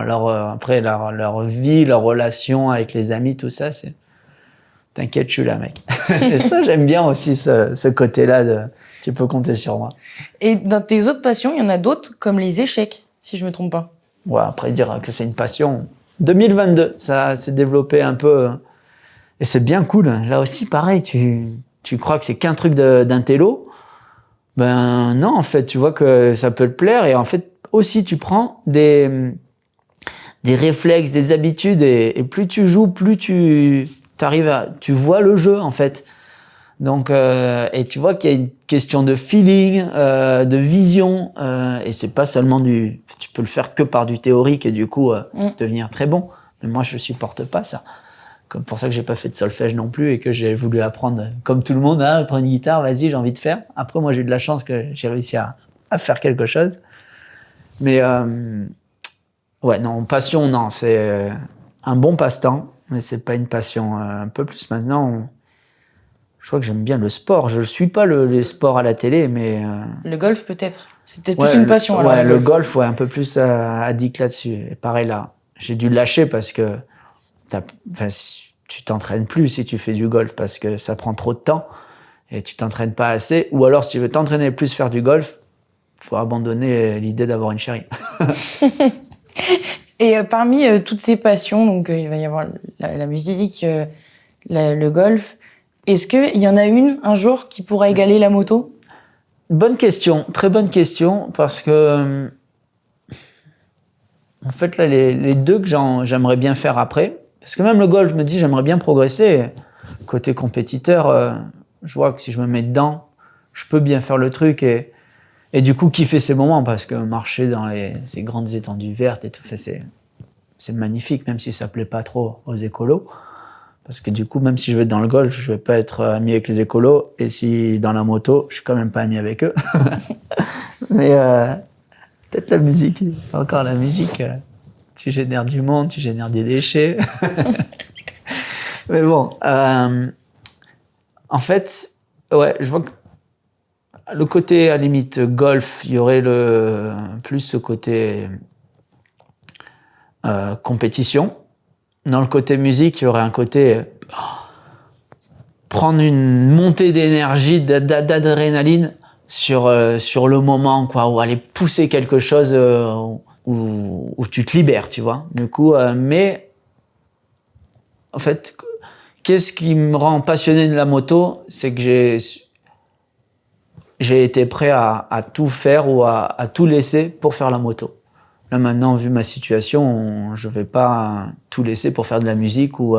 Speaker 2: après leur vie, leur relation avec les amis, tout ça, c'est t'inquiète, je suis là, mec. Et ça, j'aime bien aussi ce côté-là de tu peux compter sur moi.
Speaker 1: Et dans tes autres passions, il y en a d'autres, comme les échecs, si je me trompe pas.
Speaker 2: Ouais, après dire que c'est une passion. 2022, ça s'est développé un peu. Et c'est bien cool. Là aussi, pareil, tu crois que c'est qu'un truc d'un télo. Ben non, en fait, tu vois que ça peut te plaire. Et en fait, aussi, tu prends des réflexes, des habitudes. Et plus tu joues, plus tu vois le jeu, en fait. Donc, et tu vois qu'il y a une question de feeling, de vision, et c'est pas seulement tu peux le faire que par du théorique et du coup devenir très bon. Mais moi, je supporte pas ça. Comme pour ça que j'ai pas fait de solfège non plus et que j'ai voulu apprendre, comme tout le monde, à prendre une guitare, vas-y, j'ai envie de faire. Après, moi, j'ai eu de la chance que j'ai réussi à faire quelque chose. Mais ouais, non, passion, non, c'est un bon passe-temps, mais c'est pas une passion. Un peu plus maintenant. Je crois que j'aime bien le sport. Je ne suis pas les sports à la télé, mais...
Speaker 1: Le golf, peut-être. C'est peut-être plus une passion, alors.
Speaker 2: Ouais, le golf, ouais, un peu plus addict là-dessus. Et pareil, là, j'ai dû le lâcher parce que tu t'entraînes plus si tu fais du golf parce que ça prend trop de temps et tu t'entraînes pas assez. Ou alors, si tu veux t'entraîner plus, faire du golf, il faut abandonner l'idée d'avoir une chérie.
Speaker 1: Et parmi toutes ces passions, donc il va y avoir la musique, le golf... Est-ce qu'il y en a une, un jour, qui pourra égaler la moto ?
Speaker 2: Bonne question, très bonne question, parce que, en fait, là, les deux que j'aimerais bien faire après, parce que même le golf, je me dis, j'aimerais bien progresser. Côté compétiteur, je vois que si je me mets dedans, je peux bien faire le truc et du coup, kiffer ces moments, parce que marcher dans ces grandes étendues vertes et tout, c'est magnifique, même si ça plaît pas trop aux écolos. Parce que du coup, même si je vais dans le golf, je vais pas être ami avec les écolos. Et si dans la moto, je suis quand même pas ami avec eux. Mais peut-être la musique. Encore la musique. Tu génères du monde, tu génères des déchets. Mais bon. En fait, ouais, je vois que le côté, à la limite, golf, il y aurait plus ce côté compétition. Dans le côté musique, il y aurait un côté prendre une montée d'énergie, d'adrénaline sur le moment, quoi, ou aller pousser quelque chose où tu te libères, tu vois. Du coup, mais en fait, qu'est-ce qui me rend passionné de la moto, c'est que j'ai été prêt à tout faire ou à tout laisser pour faire la moto. Là maintenant, vu ma situation, je vais pas tout laisser pour faire de la musique ou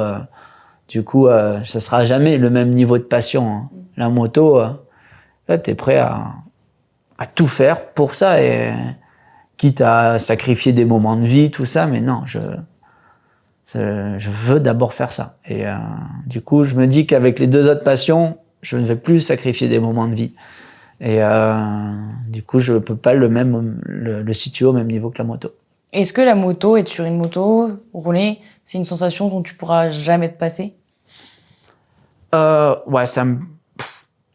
Speaker 2: du coup, ça sera jamais le même niveau de passion. Hein. La moto, là, t'es prêt à tout faire pour ça et quitte à sacrifier des moments de vie, tout ça, mais non, je veux d'abord faire ça. Et du coup, je me dis qu'avec les deux autres passions, je ne vais plus sacrifier des moments de vie. Et du coup, je peux pas le situer au même niveau que la moto.
Speaker 1: Est-ce que la moto, être sur une moto, rouler, c'est une sensation dont tu pourras jamais te passer ?
Speaker 2: Ouais,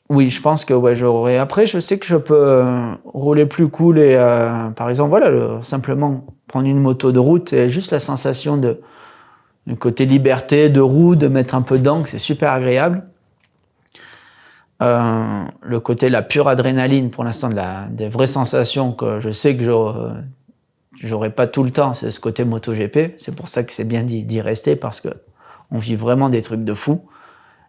Speaker 2: Oui, je pense que ouais, j'aurais. Après, je sais que je peux rouler plus cool et, par exemple, voilà, simplement prendre une moto de route et juste la sensation du côté liberté de roue, de mettre un peu d'angle, c'est super agréable. Le côté la pure adrénaline, pour l'instant, des vraies sensations que je sais que j'aurai pas tout le temps, c'est ce côté MotoGP. C'est pour ça que c'est bien d'y rester parce que on vit vraiment des trucs de fou.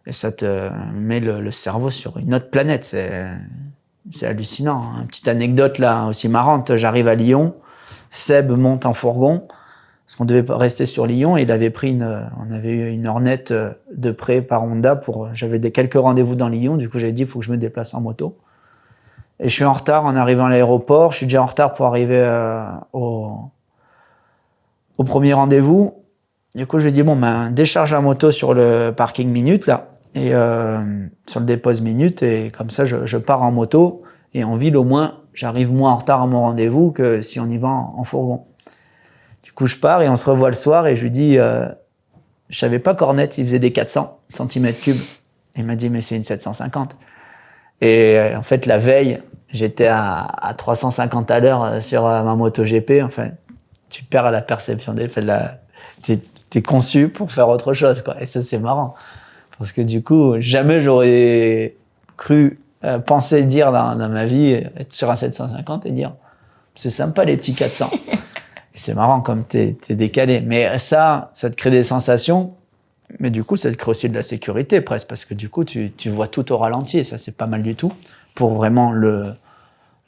Speaker 2: Et ça te met le cerveau sur une autre planète. C'est hallucinant. Une petite anecdote là aussi marrante. J'arrive à Lyon. Seb monte en fourgon. Parce qu'on devait rester sur Lyon. Et il avait on avait eu une Hornet de prêt par Honda j'avais quelques rendez-vous dans Lyon. Du coup, j'avais dit, il faut que je me déplace en moto. Et je suis en retard en arrivant à l'aéroport. Je suis déjà en retard pour arriver au premier rendez-vous. Du coup, je lui ai dit, bon, décharge la moto sur le parking minute, là, et sur le dépose minute, et comme ça, je pars en moto, et en ville, au moins, j'arrive moins en retard à mon rendez-vous que si on y va en fourgon. Du coup, je pars, et on se revoit le soir, et je lui dis, je savais pas qu'Hornet, il faisait des 400 cm3. Il m'a dit, mais c'est une 750. Et en fait, la veille, j'étais à 350 à l'heure sur ma moto GP. Enfin, tu perds la perception des faits. T'es conçu pour faire autre chose, quoi. Et ça, c'est marrant. Parce que du coup, jamais j'aurais cru penser dire dans ma vie, être sur un 750 et dire, c'est sympa les petits 400. Et c'est marrant comme t'es décalé. Mais ça te crée des sensations. Mais du coup, ça te crée aussi de la sécurité presque. Parce que du coup, tu vois tout au ralenti. Et ça, c'est pas mal du tout. Pour vraiment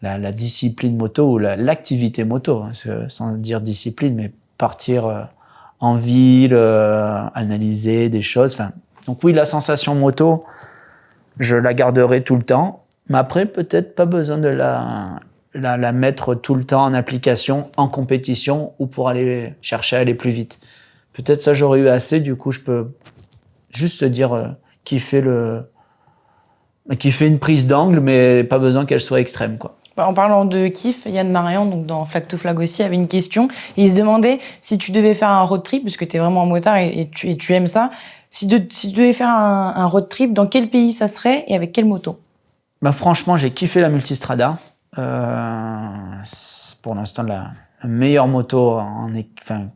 Speaker 2: la discipline moto ou l'activité moto. Hein, sans dire discipline, mais partir en ville, analyser des choses. Enfin, donc oui, la sensation moto, je la garderai tout le temps. Mais après, peut-être pas besoin de la mettre tout le temps en application, en compétition ou pour aller chercher à aller plus vite. Peut-être ça, j'aurais eu assez. Du coup, je peux juste se dire kiffer une prise d'angle, mais pas besoin qu'elle soit extrême, quoi.
Speaker 1: En parlant de kiff, Yann Marian, donc dans Flag to Flag aussi, avait une question. Et il se demandait si tu devais faire un road trip, puisque tu es vraiment un motard et tu aimes ça, si tu devais faire un road trip, dans quel pays ça serait et avec quelle moto?
Speaker 2: Franchement, j'ai kiffé la Multistrada. C'est pour l'instant la meilleure moto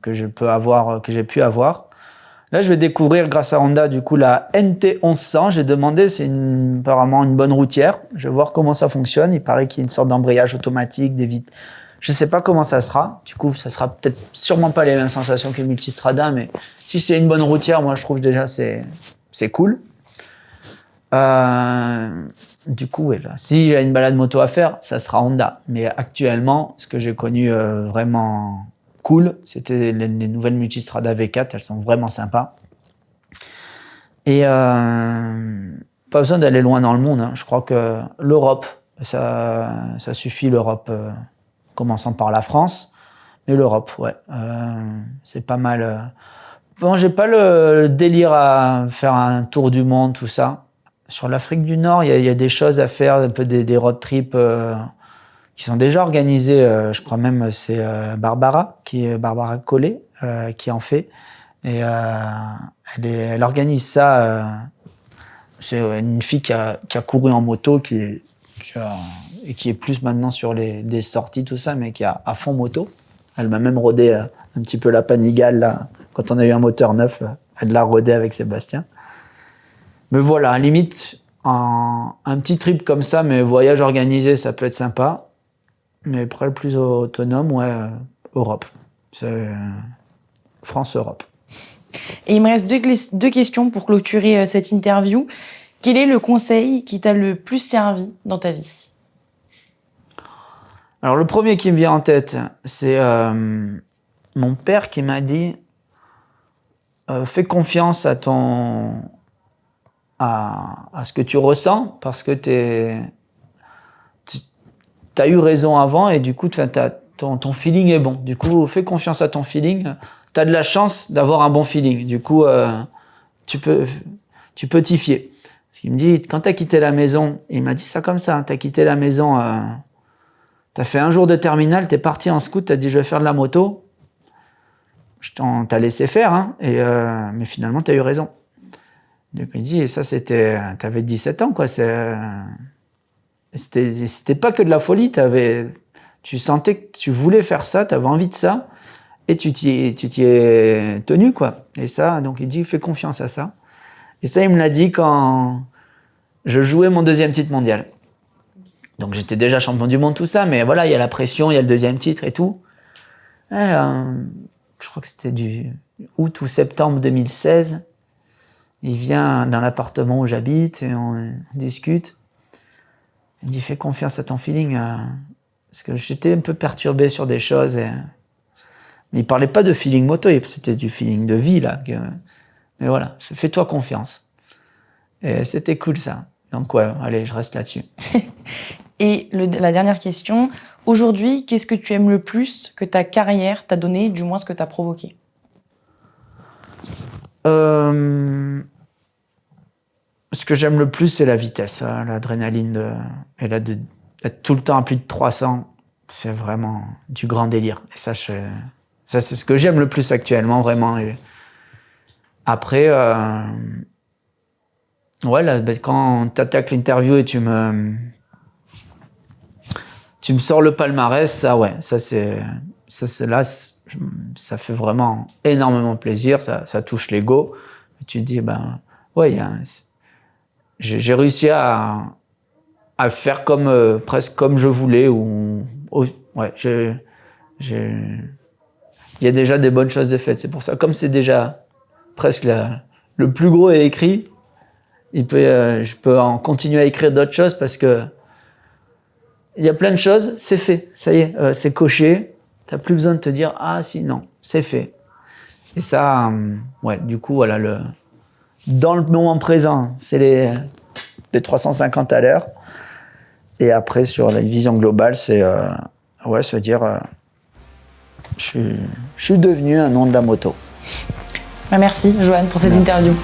Speaker 2: que j'ai pu avoir. Là, je vais découvrir grâce à Honda du coup la NT 1100. J'ai demandé, c'est apparemment une bonne routière. Je vais voir comment ça fonctionne. Il paraît qu'il y a une sorte d'embrayage automatique, des vitres. Je sais pas comment ça sera. Du coup, ça sera peut-être sûrement pas les mêmes sensations que Multistrada, mais si c'est une bonne routière, moi je trouve déjà c'est cool. Du coup, ouais, là, si j'ai une balade moto à faire, ça sera Honda. Mais actuellement, ce que j'ai connu vraiment cool, c'était les nouvelles Multistrada V4, elles sont vraiment sympas. Et pas besoin d'aller loin dans le monde, hein. Je crois que l'Europe, ça suffit, l'Europe, commençant par la France, mais l'Europe, ouais, c'est pas mal. Bon, j'ai pas le délire à faire un tour du monde, tout ça. Sur l'Afrique du Nord, il y a des choses à faire, un peu des road trips qui sont déjà organisés. Je crois même c'est Barbara Collet qui en fait. Et elle organise ça. C'est une fille qui a couru en moto, et qui est plus maintenant sur des sorties, tout ça, mais qui est à fond moto. Elle m'a même rodé un petit peu la Panigale, là, quand on a eu un moteur neuf. Elle l'a rodé avec Sébastien. Mais voilà, à limite, un petit trip comme ça, mais voyage organisé, ça peut être sympa. Mais après, le plus autonome, ouais, Europe. C'est France-Europe.
Speaker 1: Et il me reste deux questions pour clôturer cette interview. Quel est le conseil qui t'a le plus servi dans ta vie?
Speaker 2: Alors, le premier qui me vient en tête, c'est mon père qui m'a dit fais confiance à ce que tu ressens, parce que t'as eu raison avant et du coup ton feeling est bon. Du coup, fais confiance à ton feeling. T'as de la chance d'avoir un bon feeling. Du coup, tu peux t'y fier. Parce qu'il me dit, quand t'as quitté la maison, il m'a dit ça comme ça, hein, t'as quitté la maison, t'as fait un jour de terminale, t'es parti en scout, t'as dit je vais faire de la moto. T'as laissé faire, hein, mais finalement t'as eu raison. Donc il dit, et ça t'avais 17 ans, quoi. C'était pas que de la folie, tu sentais que tu voulais faire ça, t'avais envie de ça, et tu t'y es tenu, quoi. Et ça, donc il dit, fais confiance à ça. Et ça, il me l'a dit quand je jouais mon 2e titre mondial. Donc j'étais déjà champion du monde, tout ça, mais voilà, il y a la pression, il y a le 2e titre et tout. Et, je crois que c'était du août ou septembre 2016. Il vient dans l'appartement où j'habite et on discute. Il me dit, fais confiance à ton feeling. Parce que j'étais un peu perturbé sur des choses. Mais il parlait pas de feeling moto, c'était du feeling de vie, là. Mais voilà, fais-toi confiance. Et c'était cool, ça. Donc ouais, allez, je reste là-dessus.
Speaker 1: Et la dernière question, aujourd'hui, qu'est-ce que tu aimes le plus que ta carrière t'a donné, du moins ce que t'as provoqué?
Speaker 2: Ce que j'aime le plus, c'est la vitesse, l'adrénaline, et là, d'être tout le temps à plus de 300, c'est vraiment du grand délire. Et ça, c'est ce que j'aime le plus actuellement, vraiment. Et après, ouais, là, quand t'attaques l'interview et tu me sors le palmarès, ça, ouais, ça fait vraiment énormément plaisir, ça touche l'ego. Tu te dis, ben, ouais, j'ai réussi à faire presque comme je voulais, ouais, il y a déjà des bonnes choses de faites. C'est pour ça, comme c'est déjà presque le plus gros est écrit, je peux en continuer à écrire d'autres choses parce que il y a plein de choses, c'est fait, ça y est, c'est coché. T'as plus besoin de te dire, ah si, non, c'est fait. Et ça, ouais, du coup, voilà, dans le moment présent, c'est les 350 à l'heure. Et après, sur la vision globale, c'est ouais, se dire, je suis devenu un nom de la moto.
Speaker 1: Merci, Johan, pour cette interview.